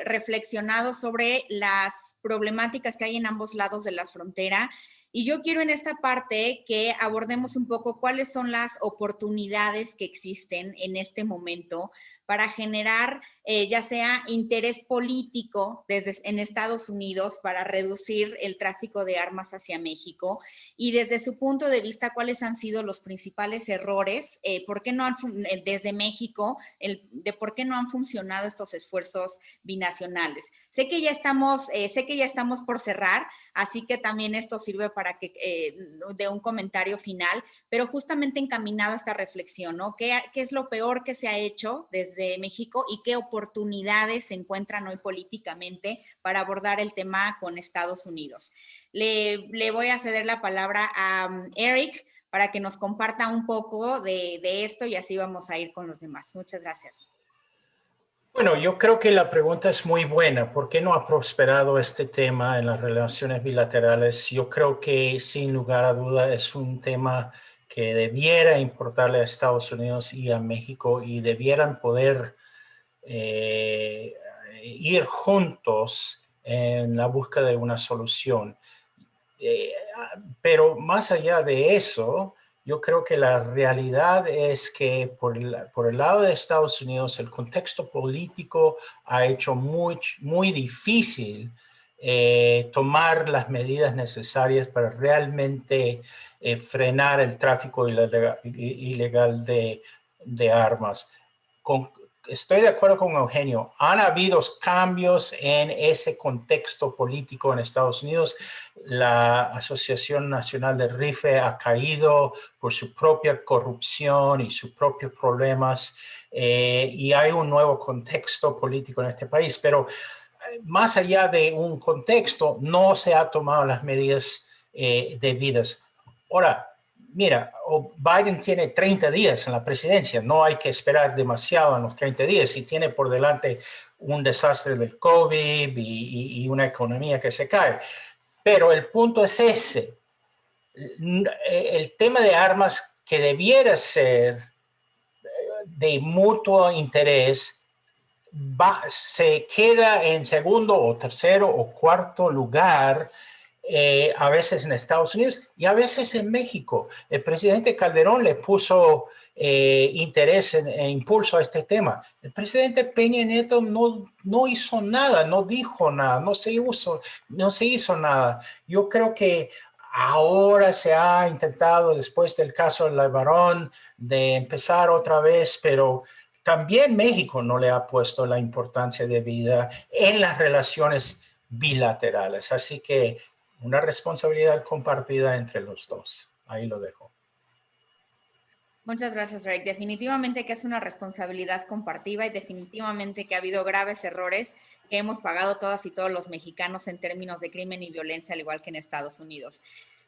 reflexionado sobre las problemáticas que hay en ambos lados de la frontera. Y yo quiero en esta parte que abordemos un poco cuáles son las oportunidades que existen en este momento para generar ya sea interés político en Estados Unidos para reducir el tráfico de armas hacia México, y desde su punto de vista, cuáles han sido los principales errores, por qué no han, desde México, de por qué no han funcionado estos esfuerzos binacionales. Sé que ya estamos por cerrar, así que también esto sirve para que de un comentario final, pero justamente encaminado a esta reflexión, ¿no? ¿Qué es lo peor que se ha hecho desde México y qué oportunidades se encuentran hoy políticamente para abordar el tema con Estados Unidos? Le voy a ceder la palabra a Eric para que nos comparta un poco de esto y así vamos a ir con los demás. Muchas gracias. Bueno, yo creo que la pregunta es muy buena. ¿Por qué no ha prosperado este tema en las relaciones bilaterales? Yo creo que sin lugar a duda es un tema que debiera importarle a Estados Unidos y a México y debieran poder ir juntos en la búsqueda de una solución. Pero más allá de eso, yo creo que la realidad es que por el lado de Estados Unidos, el contexto político ha hecho muy difícil tomar las medidas necesarias para realmente frenar el tráfico ilegal de armas. Estoy de acuerdo con Eugenio. Han habido cambios en ese contexto político en Estados Unidos. La Asociación Nacional de Rifle ha caído por su propia corrupción y sus propios problemas. Y hay un nuevo contexto político en este país. Pero más allá de un contexto, no se han tomado las medidas debidas. Ahora, mira, Biden tiene 30 días en la presidencia, no hay que esperar demasiado en los 30 días y tiene por delante un desastre del COVID y una economía que se cae. Pero el punto es ese, el tema de armas que debiera ser de mutuo interés se queda en segundo o tercero o cuarto lugar a veces en Estados Unidos y a veces en México. El presidente Calderón le puso interés e impulso a este tema. El presidente Peña Nieto no hizo nada, no dijo nada, no se hizo nada. Yo creo que ahora se ha intentado, después del caso de Levarón, de empezar otra vez, pero también México no le ha puesto la importancia debida en las relaciones bilaterales. Así que una responsabilidad compartida entre los dos. Ahí lo dejo. Muchas gracias, Rick. Definitivamente que es una responsabilidad compartida y definitivamente que ha habido graves errores que hemos pagado todas y todos los mexicanos en términos de crimen y violencia, al igual que en Estados Unidos.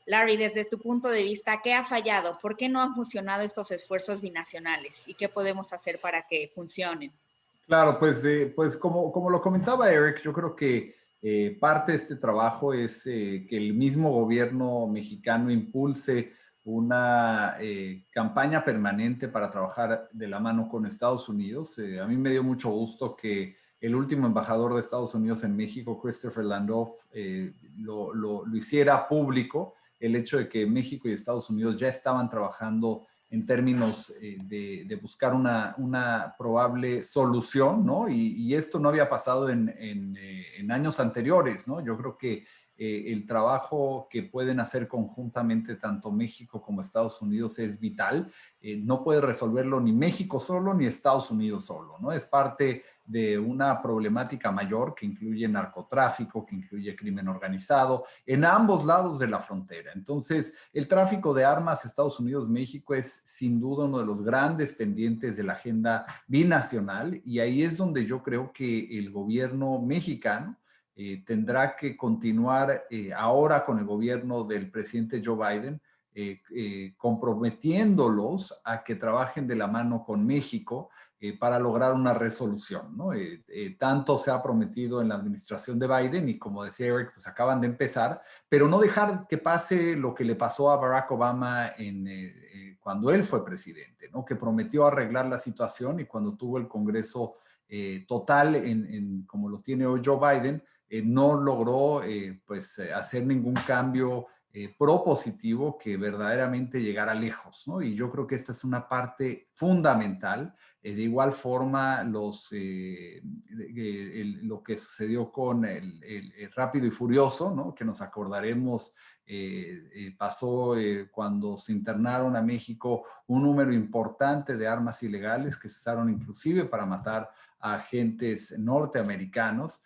Larry, desde tu punto de vista, ¿qué ha fallado? ¿Por qué no han funcionado estos esfuerzos binacionales? ¿Y qué podemos hacer para que funcionen? Claro, pues como lo comentaba Eric, yo creo que parte de este trabajo es que el mismo gobierno mexicano impulse una campaña permanente para trabajar de la mano con Estados Unidos. A mí me dio mucho gusto que el último embajador de Estados Unidos en México, Christopher Landau, lo hiciera público, el hecho de que México y Estados Unidos ya estaban trabajando en términos de buscar una probable solución, ¿no? Y esto no había pasado en años anteriores, ¿no? Yo creo que el trabajo que pueden hacer conjuntamente tanto México como Estados Unidos es vital. No puede resolverlo ni México solo ni Estados Unidos solo, ¿no? Es parte de una problemática mayor que incluye narcotráfico, que incluye crimen organizado en ambos lados de la frontera. Entonces, el tráfico de armas Estados Unidos-México es sin duda uno de los grandes pendientes de la agenda binacional y ahí es donde yo creo que el gobierno mexicano tendrá que continuar ahora con el gobierno del presidente Joe Biden, comprometiéndolos a que trabajen de la mano con México para lograr una resolución, ¿no? Tanto se ha prometido en la administración de Biden y, como decía Eric, pues acaban de empezar, pero no dejar que pase lo que le pasó a Barack Obama cuando él fue presidente, ¿no? Que prometió arreglar la situación y cuando tuvo el Congreso total como lo tiene hoy Joe Biden, no logró hacer ningún cambio propositivo que verdaderamente llegara lejos, ¿no? Y yo creo que esta es una parte fundamental. De igual forma, lo que sucedió con el Rápido y Furioso, ¿no? Que nos acordaremos, pasó cuando se internaron a México un número importante de armas ilegales que se usaron inclusive para matar a agentes norteamericanos.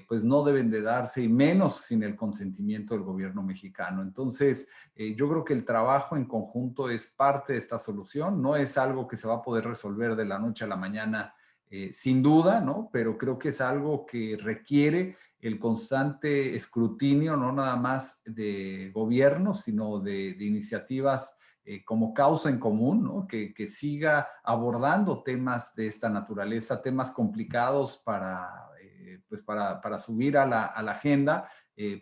Pues no deben de darse, y menos sin el consentimiento del gobierno mexicano. Entonces, yo creo que el trabajo en conjunto es parte de esta solución. No es algo que se va a poder resolver de la noche a la mañana, sin duda, ¿no? Pero creo que es algo que requiere el constante escrutinio, no nada más de gobierno, sino de iniciativas como causa en común, ¿no? Que siga abordando temas de esta naturaleza, temas complicados para subir a la agenda,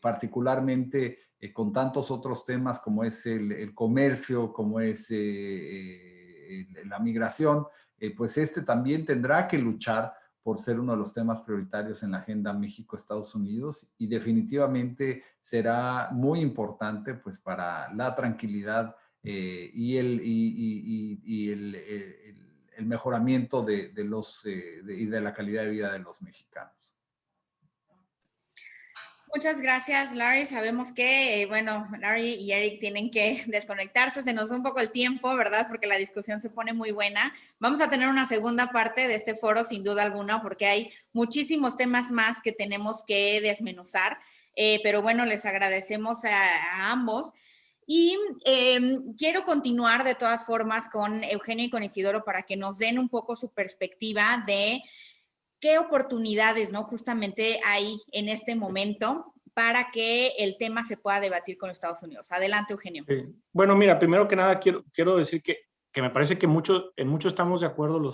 particularmente con tantos otros temas como es el comercio, como es la migración, pues también tendrá que luchar por ser uno de los temas prioritarios en la agenda México-Estados Unidos, y definitivamente será muy importante pues para la tranquilidad y el mejoramiento y de la calidad de vida de los mexicanos. Muchas gracias, Larry. Sabemos que, Larry y Eric tienen que desconectarse. Se nos va un poco el tiempo, ¿verdad? Porque la discusión se pone muy buena. Vamos a tener una segunda parte de este foro, sin duda alguna, porque hay muchísimos temas más que tenemos que desmenuzar. Pero bueno, les agradecemos a ambos. Y quiero continuar de todas formas con Eugenio y con Isidoro para que nos den un poco su perspectiva de qué oportunidades, ¿no? Justamente hay en este momento para que el tema se pueda debatir con los Estados Unidos. Adelante, Eugenio. Bueno, mira, primero que nada quiero decir que me parece que en mucho estamos de acuerdo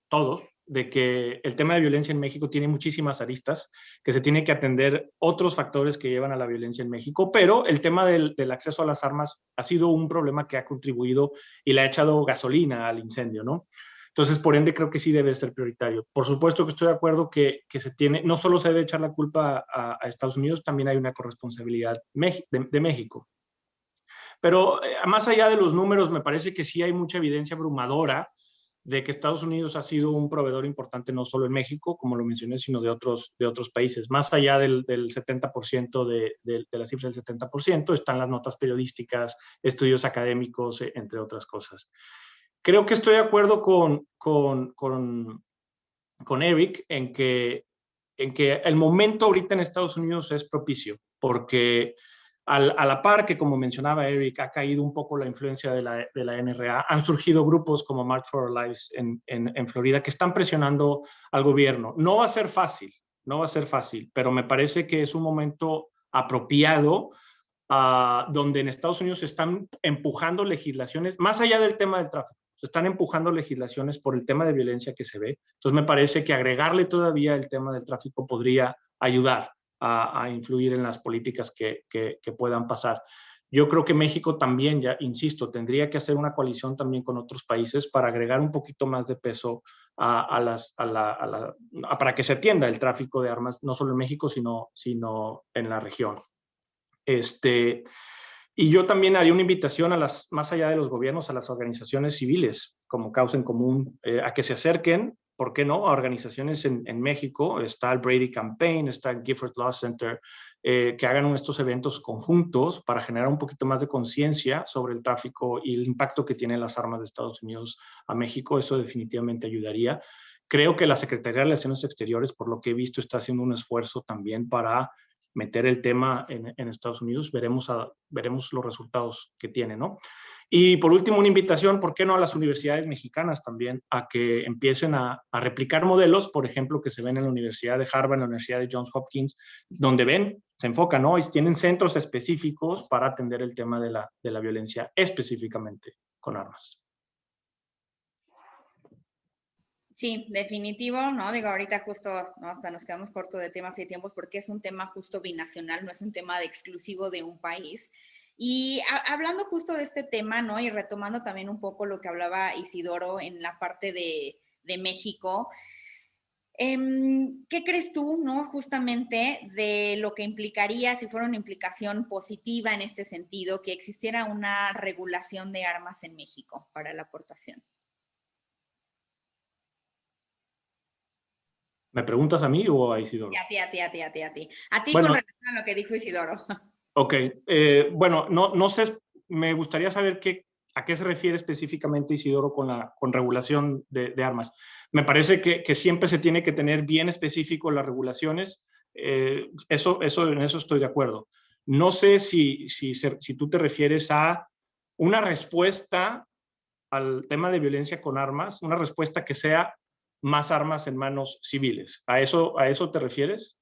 todos, de que el tema de violencia en México tiene muchísimas aristas, que se tiene que atender otros factores que llevan a la violencia en México, pero el tema del acceso a las armas ha sido un problema que ha contribuido y le ha echado gasolina al incendio, ¿no? Entonces, por ende, creo que sí debe ser prioritario. Por supuesto que estoy de acuerdo que no solo se debe echar la culpa a Estados Unidos, también hay una corresponsabilidad de México. Pero más allá de los números, me parece que sí hay mucha evidencia abrumadora de que Estados Unidos ha sido un proveedor importante no solo en México, como lo mencioné, sino de otros países. Más allá del 70%, de la cifra del 70%, están las notas periodísticas, estudios académicos, entre otras cosas. Creo que estoy de acuerdo con Eric en que el momento ahorita en Estados Unidos es propicio, porque a la par que, como mencionaba Eric, ha caído un poco la influencia de la NRA, han surgido grupos como March for Our Lives en Florida que están presionando al gobierno. No va a ser fácil, pero me parece que es un momento apropiado donde en Estados Unidos se están empujando legislaciones, más allá del tema del tráfico, se están empujando legislaciones por el tema de violencia que se ve. Entonces me parece que agregarle todavía el tema del tráfico podría ayudar a influir en las políticas que puedan pasar. Yo creo que México también, ya insisto, tendría que hacer una coalición también con otros países para agregar un poquito más de peso para que se atienda el tráfico de armas, no solo en México, sino en la región. Y yo también haría una invitación más allá de los gobiernos, a las organizaciones civiles, como Causa en Común, a que se acerquen, ¿por qué no?, a organizaciones en México. Está el Brady Campaign, está el Gifford Law Center, que hagan estos eventos conjuntos para generar un poquito más de conciencia sobre el tráfico y el impacto que tienen las armas de Estados Unidos a México. Eso definitivamente ayudaría. Creo que la Secretaría de Relaciones Exteriores, por lo que he visto, está haciendo un esfuerzo también para meter el tema en Estados Unidos. Veremos los resultados que tiene, ¿no? Y por último, una invitación, ¿por qué no a las universidades mexicanas también, a que empiecen a replicar modelos, por ejemplo, que se ven en la Universidad de Harvard, en la Universidad de Johns Hopkins, donde se enfocan, ¿no? Y tienen centros específicos para atender el tema de la violencia específicamente con armas. Sí, definitivo, ¿no? Digo, ahorita justo, ¿no? Hasta nos quedamos cortos de temas y tiempos porque es un tema justo binacional, no es un tema exclusivo de un país. Y hablando justo de este tema, ¿no? Y retomando también un poco lo que hablaba Isidoro en la parte de México, ¿qué crees tú, ¿no? Justamente de lo que implicaría, si fuera una implicación positiva en este sentido, que existiera una regulación de armas en México para la aportación? ¿Me preguntas a mí o a Isidoro? A ti. A ti Bueno, con relación a lo que dijo Isidoro. Ok, bueno, no sé, me gustaría saber a qué se refiere específicamente Isidoro con regulación de armas. Me parece que siempre se tiene que tener bien específico las regulaciones, en eso estoy de acuerdo. No sé si tú te refieres a una respuesta al tema de violencia con armas, una respuesta que sea más armas en manos civiles. ¿A eso te refieres?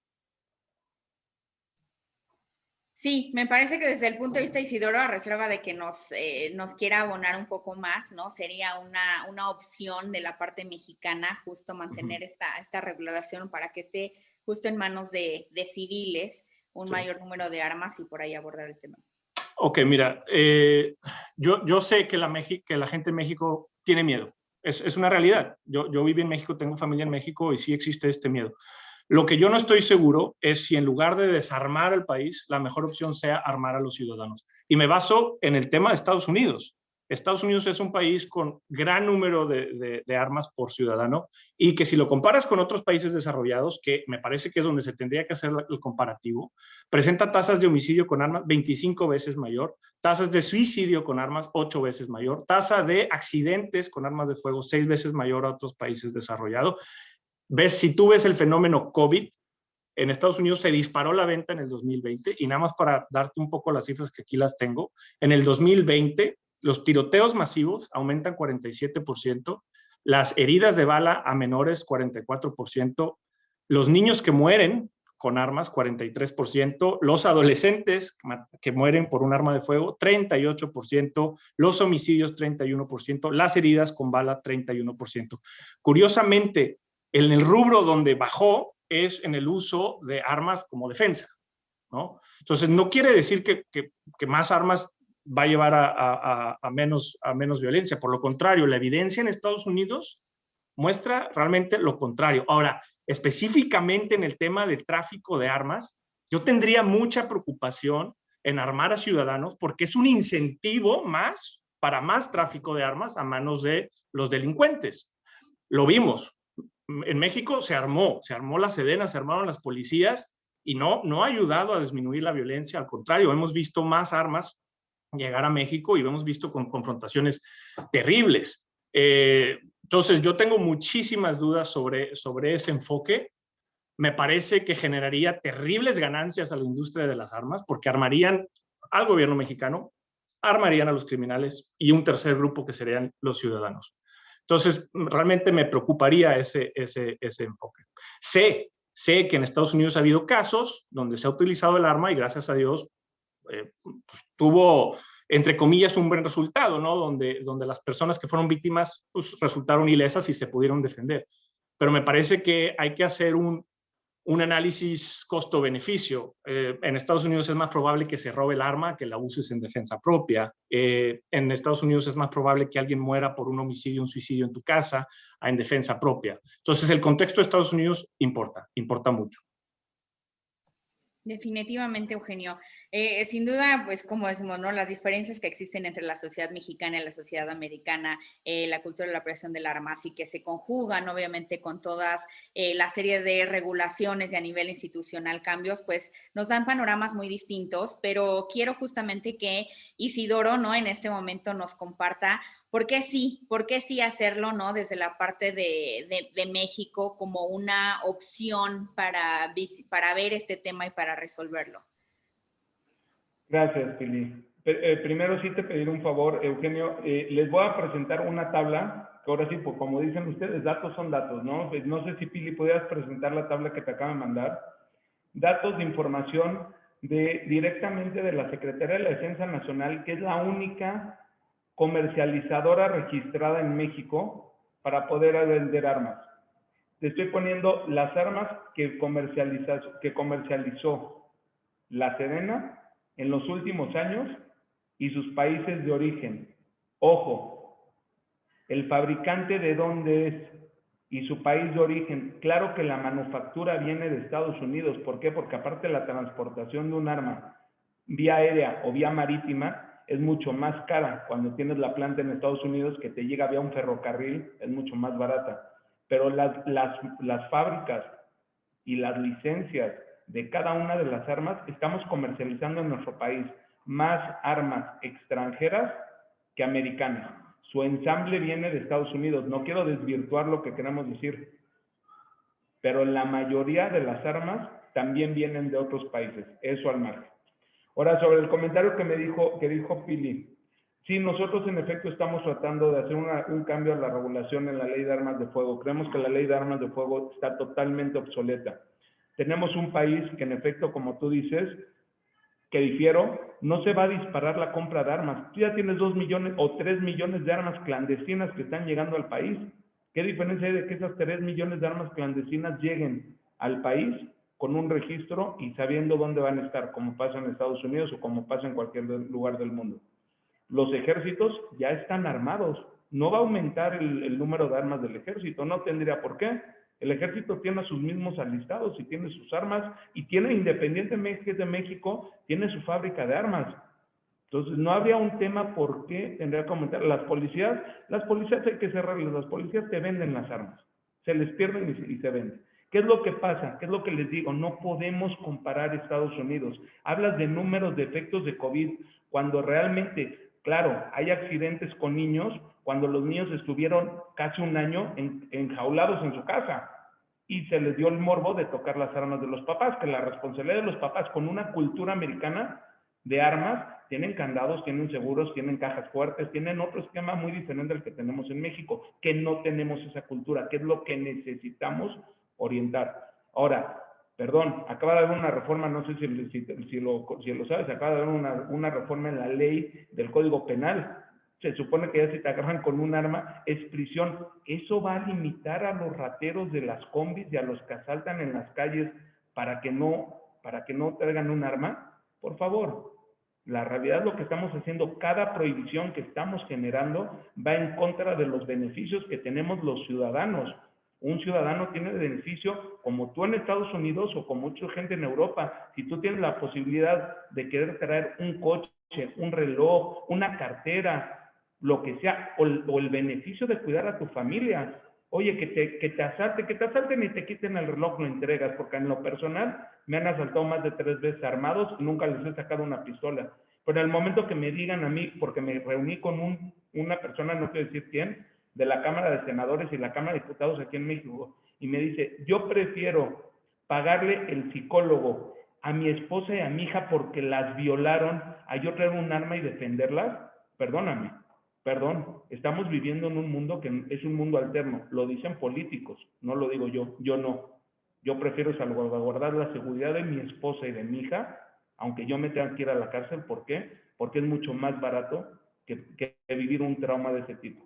Sí, me parece que desde el punto de vista de Isidoro, a reserva de que nos quiera abonar un poco más, ¿no? Sería una opción de la parte mexicana justo mantener esta regulación para que esté justo en manos de civiles un mayor número de armas y por ahí abordar el tema. Ok, mira, yo sé que la gente en México tiene miedo. Es una realidad. Yo viví en México, tengo familia en México y sí existe este miedo. Lo que yo no estoy seguro es si en lugar de desarmar al país, la mejor opción sea armar a los ciudadanos. Y me baso en el tema de Estados Unidos. Estados Unidos es un país con gran número de armas por ciudadano y que si lo comparas con otros países desarrollados, que me parece que es donde se tendría que hacer el comparativo, presenta tasas de homicidio con armas 25 veces mayor, tasas de suicidio con armas 8 veces mayor, tasa de accidentes con armas de fuego 6 veces mayor a otros países desarrollados. Si tú ves el fenómeno COVID, en Estados Unidos se disparó la venta en el 2020 y nada más para darte un poco las cifras que aquí las tengo, en el 2020 los tiroteos masivos aumentan 47%, las heridas de bala a menores 44%, los niños que mueren con armas 43%, los adolescentes que mueren por un arma de fuego 38%, los homicidios 31%, las heridas con bala 31%. Curiosamente, en el rubro donde bajó es en el uso de armas como defensa, ¿no? Entonces, no quiere decir que más armas va a llevar a menos violencia. Por lo contrario, la evidencia en Estados Unidos muestra realmente lo contrario. Ahora, específicamente en el tema del tráfico de armas, yo tendría mucha preocupación en armar a ciudadanos porque es un incentivo más para más tráfico de armas a manos de los delincuentes. Lo vimos. En México se armó la Sedena, se armaron las policías y no ha ayudado a disminuir la violencia. Al contrario, hemos visto más armas llegar a México y hemos visto confrontaciones terribles. Entonces, yo tengo muchísimas dudas sobre ese enfoque. Me parece que generaría terribles ganancias a la industria de las armas porque armarían al gobierno mexicano, armarían a los criminales y un tercer grupo que serían los ciudadanos. Entonces, realmente me preocuparía ese enfoque. Sé que en Estados Unidos ha habido casos donde se ha utilizado el arma y gracias a Dios pues, tuvo, entre comillas, un buen resultado, ¿no? Donde las personas que fueron víctimas pues, resultaron ilesas y se pudieron defender. Pero me parece que hay que hacer un análisis costo-beneficio. En Estados Unidos es más probable que se robe el arma que la uses en defensa propia. En Estados Unidos es más probable que alguien muera por un homicidio, un suicidio en tu casa, en defensa propia. Entonces, el contexto de Estados Unidos importa mucho. Definitivamente, Eugenio. Sin duda, pues como decimos, ¿no? Las diferencias que existen entre la sociedad mexicana y la sociedad americana, la cultura de la operación del arma, así que se conjugan obviamente con todas la serie de regulaciones y a nivel institucional cambios, pues nos dan panoramas muy distintos, pero quiero justamente que Isidoro, ¿no? En este momento nos comparta ¿por qué sí hacerlo, ¿no? Desde la parte de México como una opción para ver este tema y para resolverlo? Gracias, Pili. Primero sí te pediré un favor, Eugenio. Les voy a presentar una tabla, que ahora sí, pues como dicen ustedes, datos son datos, ¿no? Pues no sé si, Pili, pudieras presentar la tabla que te acaban de mandar. Datos de información directamente de la Secretaría de la Defensa Nacional, que es la única comercializadora registrada en México para poder vender armas. Te estoy poniendo las armas que comercializó la Sedena en los últimos años y sus países de origen. Ojo, el fabricante de dónde es y su país de origen. Claro que la manufactura viene de Estados Unidos. ¿Por qué? Porque aparte la transportación de un arma vía aérea o vía marítima es mucho más cara cuando tienes la planta en Estados Unidos, que te llega vía un ferrocarril, es mucho más barata. Pero las fábricas y las licencias de cada una de las armas, estamos comercializando en nuestro país más armas extranjeras que americanas. Su ensamble viene de Estados Unidos. No quiero desvirtuar lo que queremos decir, pero la mayoría de las armas también vienen de otros países. Eso al margen. Ahora, sobre el comentario que dijo Pili. Sí, nosotros en efecto estamos tratando de hacer un cambio a la regulación en la ley de armas de fuego. Creemos que la ley de armas de fuego está totalmente obsoleta. Tenemos un país que en efecto, como tú dices, que difiero, no se va a disparar la compra de armas. Tú ya tienes 2 millones o 3 millones de armas clandestinas que están llegando al país. ¿Qué diferencia hay de que esas 3 millones de armas clandestinas lleguen al país con un registro y sabiendo dónde van a estar, como pasa en Estados Unidos o como pasa en cualquier lugar del mundo? Los ejércitos ya están armados. No va a aumentar el número de armas del ejército, no tendría por qué. El ejército tiene a sus mismos alistados y tiene sus armas y tiene, independientemente de México, tiene su fábrica de armas. Entonces, no habría un tema por qué tendría que aumentar. Las policías hay que cerrarlas. Las policías te venden las armas. Se les pierden y se venden. ¿Qué es lo que pasa? ¿Qué es lo que les digo? No podemos comparar Estados Unidos. Hablas de números de efectos de COVID cuando realmente, claro, hay accidentes con niños, cuando los niños estuvieron casi un año enjaulados en su casa y se les dio el morbo de tocar las armas de los papás, que la responsabilidad de los papás con una cultura americana de armas, tienen candados, tienen seguros, tienen cajas fuertes, tienen otro esquema muy diferente al que tenemos en México, que no tenemos esa cultura, que es lo que necesitamos orientar. Ahora, perdón, acaba de haber una reforma, no sé si lo sabes, acaba de haber una reforma en la ley del Código Penal. Se supone que ya si te agarran con un arma es prisión. Eso va a limitar a los rateros de las combis y a los que asaltan en las calles para que no traigan un arma. Por favor, la realidad es lo que estamos haciendo. Cada prohibición que estamos generando va en contra de los beneficios que tenemos los ciudadanos. Un ciudadano tiene beneficio como tú en Estados Unidos o como mucha gente en Europa. Si tú tienes la posibilidad de querer traer un coche, un reloj, una cartera, lo que sea, o el beneficio de cuidar a tu familia. Oye, que te asalten y te quiten el reloj, lo entregas, porque en lo personal me han asaltado más de 3 veces armados y nunca les he sacado una pistola. Pero en el momento que me digan a mí, porque me reuní con una persona, no quiero decir quién, de la Cámara de Senadores y la Cámara de Diputados aquí en México, y me dice, yo prefiero pagarle el psicólogo a mi esposa y a mi hija porque las violaron, a yo traer un arma y defenderlas. Perdóname. Perdón, estamos viviendo en un mundo que es un mundo alterno. Lo dicen políticos, no lo digo yo. Yo no. Yo prefiero salvaguardar la seguridad de mi esposa y de mi hija, aunque yo me tenga que ir a la cárcel. ¿Por qué? Porque es mucho más barato que vivir un trauma de ese tipo.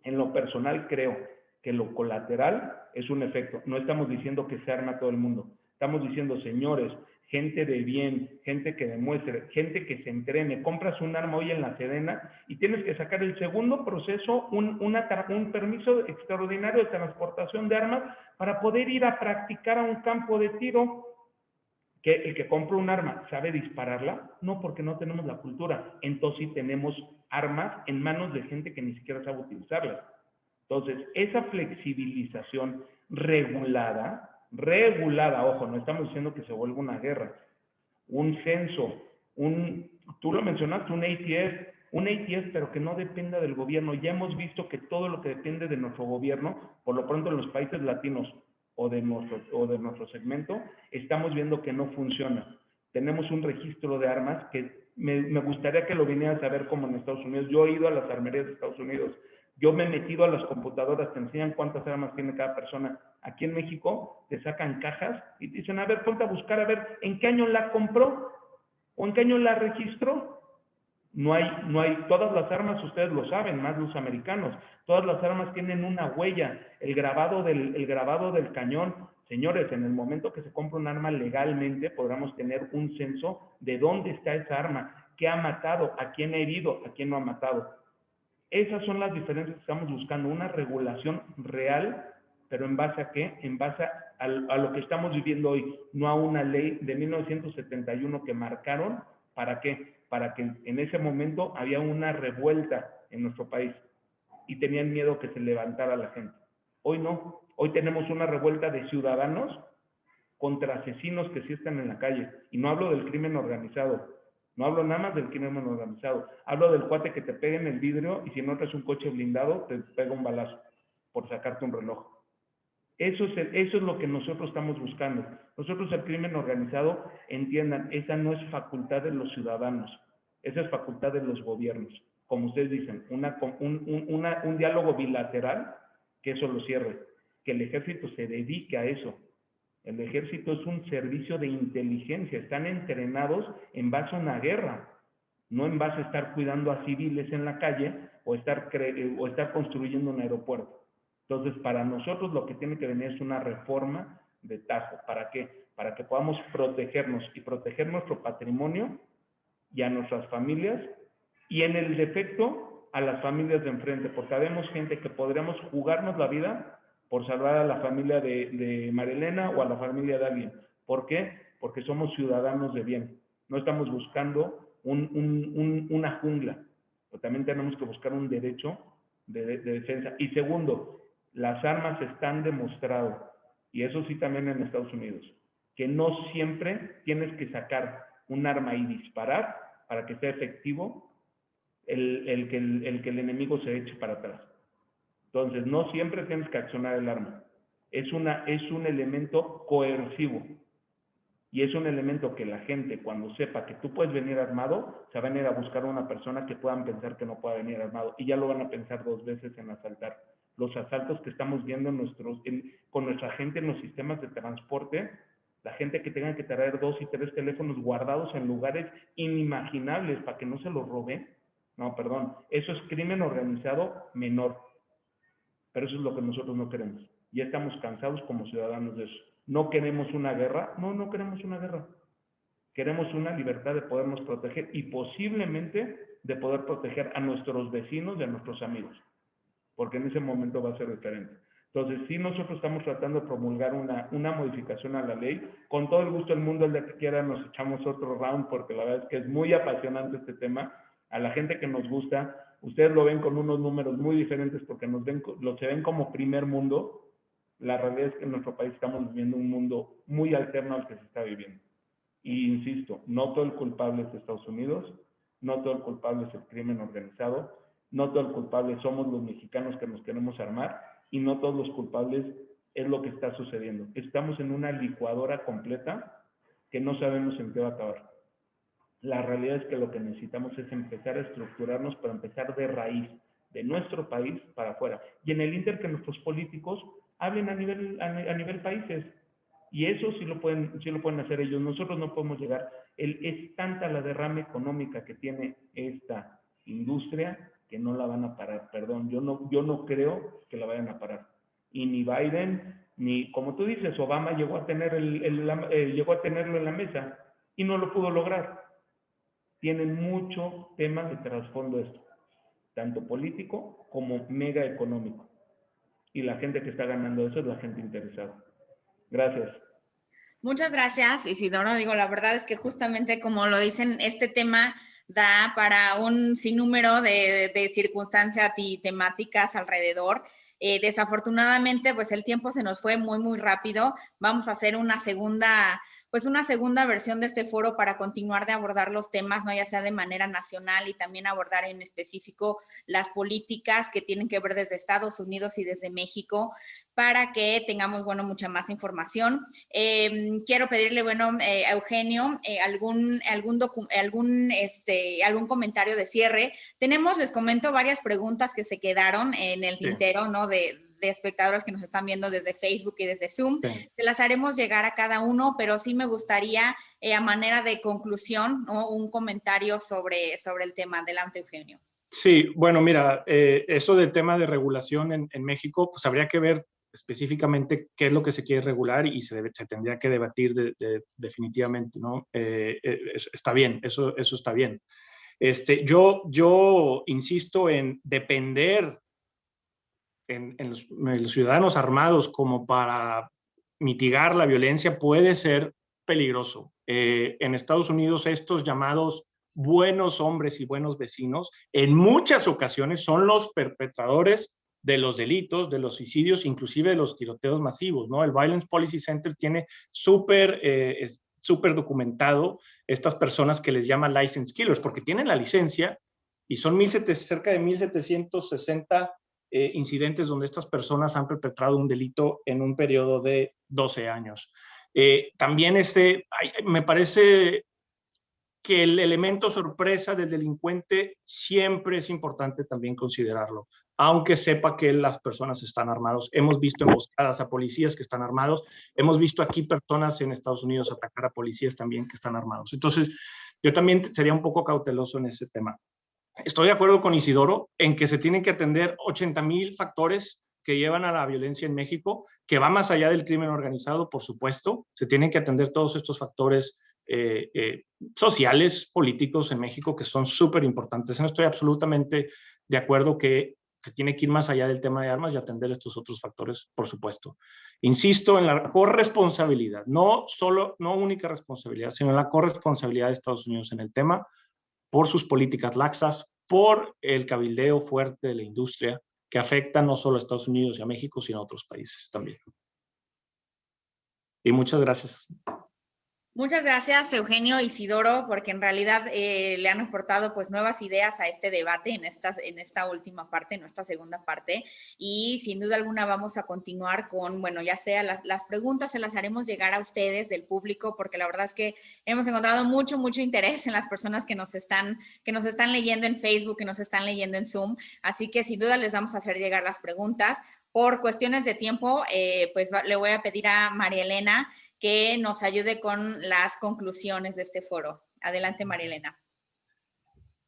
En lo personal creo que lo colateral es un efecto. No estamos diciendo que se arma todo el mundo. Estamos diciendo, señores, gente de bien, gente que demuestre, gente que se entrene. Compras un arma hoy en la Sedena y tienes que sacar el segundo proceso, un permiso extraordinario de transportación de armas para poder ir a practicar a un campo de tiro. Que el que compra un arma sabe dispararla, no, porque no tenemos la cultura. Entonces sí tenemos armas en manos de gente que ni siquiera sabe utilizarlas. Entonces, esa flexibilización regulada, ojo, no estamos diciendo que se vuelva una guerra, un censo, tú lo mencionaste, un ATF, pero que no dependa del gobierno. Ya hemos visto que todo lo que depende de nuestro gobierno, por lo pronto en los países latinos o de nuestro segmento, estamos viendo que no funciona. tenemos un registro de armas que me gustaría que lo vinieras a ver como en Estados Unidos. Yo he ido a las armerías de Estados Unidos, yo me he metido a las computadoras, te enseñan cuántas armas tiene cada persona. Aquí en México te sacan cajas y te dicen, a ver, ponte a buscar, a ver, ¿en qué año la compró? ¿O en qué año la registró? No hay, todas las armas, ustedes lo saben, más los americanos, todas las armas tienen una huella, el grabado del cañón. Señores, en el momento que se compra un arma legalmente, podremos tener un censo de dónde está esa arma, qué ha matado, a quién ha herido, a quién no ha matado. Esas son las diferencias que estamos buscando, una regulación real, pero ¿en base a qué? En base a lo que estamos viviendo hoy, no a una ley de 1971 que marcaron. ¿Para qué? Para que en ese momento había una revuelta en nuestro país y tenían miedo que se levantara la gente. Hoy no, hoy tenemos una revuelta de ciudadanos contra asesinos que sí están en la calle. Y no hablo del crimen organizado, no hablo nada más del crimen organizado, hablo del cuate que te pega en el vidrio y si no traes un coche blindado te pega un balazo por sacarte un reloj. Eso es lo que nosotros estamos buscando. Nosotros el crimen organizado, entiendan, esa no es facultad de los ciudadanos, esa es facultad de los gobiernos. Como ustedes dicen, un diálogo bilateral, que eso lo cierre, que el ejército se dedique a eso. El ejército es un servicio de inteligencia, están entrenados en base a una guerra, no en base a estar cuidando a civiles en la calle o estar construyendo un aeropuerto. Entonces, para nosotros lo que tiene que venir es una reforma de tajo. ¿Para qué? Para que podamos protegernos y proteger nuestro patrimonio y a nuestras familias y en el defecto a las familias de enfrente, porque habemos gente que podríamos jugarnos la vida por salvar a la familia de Marielena o a la familia de alguien. ¿Por qué? Porque somos ciudadanos de bien. No estamos buscando una jungla, pero también tenemos que buscar un derecho de defensa. Y segundo, las armas están demostrado, y eso sí también en Estados Unidos, que no siempre tienes que sacar un arma y disparar para que sea efectivo el que el enemigo se eche para atrás. Entonces, no siempre tienes que accionar el arma. Es un elemento coercivo. Y es un elemento que la gente, cuando sepa que tú puedes venir armado, se va a venir a buscar a una persona que puedan pensar que no pueda venir armado. Y ya lo van a pensar 2 veces en asaltar. Los asaltos que estamos viendo con nuestra gente en los sistemas de transporte, la gente que tenga que traer 2 y 3 teléfonos guardados en lugares inimaginables para que no se los roben. No, perdón. Eso es crimen organizado menor. Pero eso es lo que nosotros no queremos. Ya estamos cansados como ciudadanos de eso. ¿No queremos una guerra? No queremos una guerra. Queremos una libertad de podernos proteger y posiblemente de poder proteger a nuestros vecinos y a nuestros amigos. Porque en ese momento va a ser diferente. Entonces, sí, nosotros estamos tratando de promulgar una modificación a la ley. Con todo el gusto del mundo, el día que quiera nos echamos otro round, porque la verdad es que es muy apasionante este tema. A la gente que nos gusta, ustedes lo ven con unos números muy diferentes porque se ven como primer mundo. La realidad es que en nuestro país estamos viviendo un mundo muy alterno al que se está viviendo. Y insisto, no todo el culpable es Estados Unidos, no todo el culpable es el crimen organizado, no todo el culpable somos los mexicanos que nos queremos armar y no todos los culpables es lo que está sucediendo. Estamos en una licuadora completa que no sabemos en qué va a acabar. La realidad es que lo que necesitamos es empezar a estructurarnos para empezar de raíz, de nuestro país para afuera. Y en el inter que nuestros políticos hablen a nivel países. Y eso sí lo pueden hacer ellos. Nosotros no podemos llegar. Es tanta la derrama económica que tiene esta industria que no la van a parar. Perdón, yo no creo que la vayan a parar. Y ni Biden, ni, como tú dices, Obama llegó a tenerlo en la mesa y no lo pudo lograr. Tienen mucho tema de trasfondo esto, tanto político como mega económico. Y la gente que está ganando eso es la gente interesada. Gracias. Muchas gracias, Isidoro. Digo, la verdad es que justamente como lo dicen, este tema da para un sinnúmero de circunstancias y temáticas alrededor. Desafortunadamente, pues el tiempo se nos fue muy, muy rápido. Vamos a hacer una segunda pues una segunda versión de este foro para continuar de abordar los temas, ¿no? Ya sea de manera nacional y también abordar en específico las políticas que tienen que ver desde Estados Unidos y desde México, para que tengamos, bueno, mucha más información. Quiero pedirle, bueno, a Eugenio, algún comentario de cierre. Tenemos, les comento, varias preguntas que se quedaron en el tintero, ¿no? De espectadores que nos están viendo desde Facebook y desde Zoom. Sí. Se las haremos llegar a cada uno, pero sí me gustaría, a manera de conclusión, ¿no? Un comentario sobre el tema. Adelante, Eugenio. Sí, bueno, mira, eso del tema de regulación en México, pues habría que ver específicamente qué es lo que se quiere regular y se tendría que debatir definitivamente, ¿no? Está bien, eso está bien. Yo insisto en depender en los ciudadanos armados como para mitigar la violencia puede ser peligroso. En Estados Unidos estos llamados buenos hombres y buenos vecinos en muchas ocasiones son los perpetradores de los delitos, de los suicidios, inclusive de los tiroteos masivos, ¿no? El Violence Policy Center tiene súper documentado estas personas que les llaman license killers, porque tienen la licencia y son cerca de 1,760 incidentes donde estas personas han perpetrado un delito en un periodo de 12 años. También me parece que el elemento sorpresa del delincuente siempre es importante también considerarlo, aunque sepa que las personas están armados. Hemos visto emboscadas a policías que están armados, hemos visto aquí personas en Estados Unidos atacar a policías también que están armados. Entonces, yo también sería un poco cauteloso en ese tema. Estoy de acuerdo con Isidoro en que se tienen que atender 80,000 factores que llevan a la violencia en México, que va más allá del crimen organizado, por supuesto. Se tienen que atender todos estos factores sociales, políticos en México, que son súper importantes. No estoy absolutamente de acuerdo que se tiene que ir más allá del tema de armas y atender estos otros factores, por supuesto. Insisto en la corresponsabilidad, no única responsabilidad, sino en la corresponsabilidad de Estados Unidos en el tema, por sus políticas laxas, por el cabildeo fuerte de la industria que afecta no solo a Estados Unidos y a México, sino a otros países también. Y muchas gracias. Muchas gracias, Eugenio, Isidoro, porque en realidad le han aportado pues nuevas ideas a este debate en esta última parte, en esta segunda parte, y sin duda alguna vamos a continuar con, bueno, ya sea las preguntas se las haremos llegar a ustedes del público, porque la verdad es que hemos encontrado mucho interés en las personas que nos están leyendo en Facebook, que nos están leyendo en Zoom, así que sin duda les vamos a hacer llegar las preguntas. Por cuestiones de tiempo, pues le voy a pedir a María Elena que nos ayude con las conclusiones de este foro. Adelante, María Elena.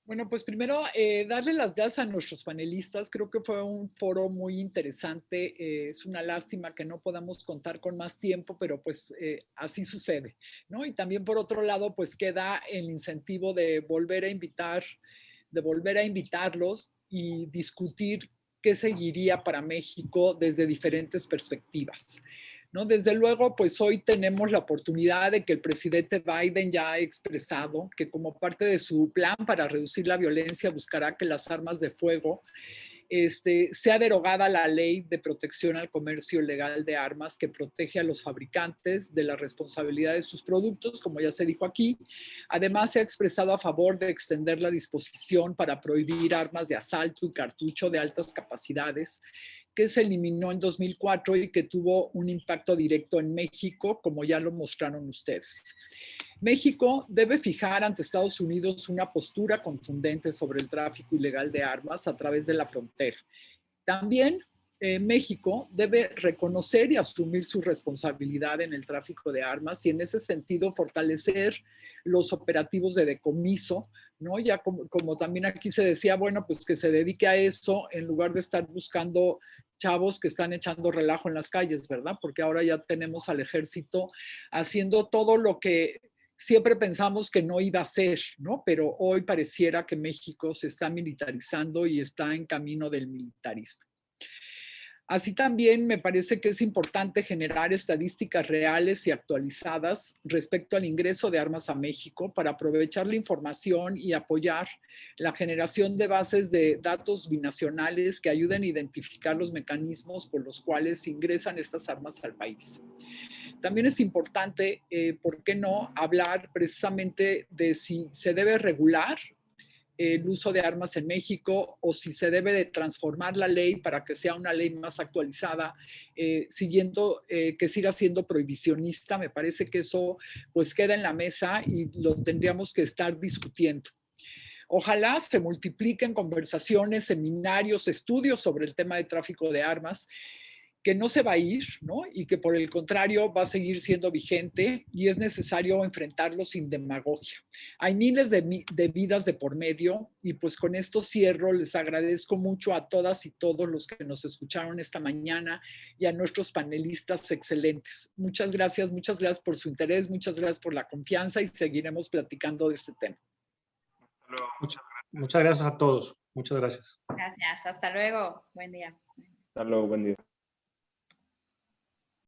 Bueno, pues primero darle las gracias a nuestros panelistas. Creo que fue un foro muy interesante. Es una lástima que no podamos contar con más tiempo, pero pues así sucede, ¿no? Y también por otro lado, pues queda el incentivo de volver a invitarlos y discutir qué seguiría para México desde diferentes perspectivas, ¿no? Desde luego, pues hoy tenemos la oportunidad de que el presidente Biden ya ha expresado que como parte de su plan para reducir la violencia buscará que las armas de fuego sea derogada la ley de protección al comercio legal de armas que protege a los fabricantes de la responsabilidad de sus productos, como ya se dijo aquí. Además, se ha expresado a favor de extender la disposición para prohibir armas de asalto y cartucho de altas capacidades, que se eliminó en 2004 y que tuvo un impacto directo en México, como ya lo mostraron ustedes. México debe fijar ante Estados Unidos una postura contundente sobre el tráfico ilegal de armas a través de la frontera. También México debe reconocer y asumir su responsabilidad en el tráfico de armas y en ese sentido fortalecer los operativos de decomiso, ¿no? Ya como también aquí se decía, bueno, pues que se dedique a eso en lugar de estar buscando chavos que están echando relajo en las calles, ¿verdad? Porque ahora ya tenemos al ejército haciendo todo lo que siempre pensamos que no iba a ser, ¿no? Pero hoy pareciera que México se está militarizando y está en camino del militarismo. Así también me parece que es importante generar estadísticas reales y actualizadas respecto al ingreso de armas a México para aprovechar la información y apoyar la generación de bases de datos binacionales que ayuden a identificar los mecanismos por los cuales ingresan estas armas al país. También es importante, ¿por qué no?, hablar precisamente de si se debe regular el uso de armas en México o si se debe de transformar la ley para que sea una ley más actualizada, siguiendo que siga siendo prohibicionista. Me parece que eso pues queda en la mesa y lo tendríamos que estar discutiendo. Ojalá se multipliquen conversaciones, seminarios, estudios sobre el tema de tráfico de armas, que no se va a ir, ¿no? Y que por el contrario va a seguir siendo vigente y es necesario enfrentarlo sin demagogia. Hay miles de vidas de por medio y pues con esto cierro. Les agradezco mucho a todas y todos los que nos escucharon esta mañana y a nuestros panelistas excelentes. Muchas gracias por su interés, muchas gracias por la confianza y seguiremos platicando de este tema. Muchas gracias a todos. Muchas gracias. Gracias. Hasta luego. Buen día. Hasta luego. Buen día.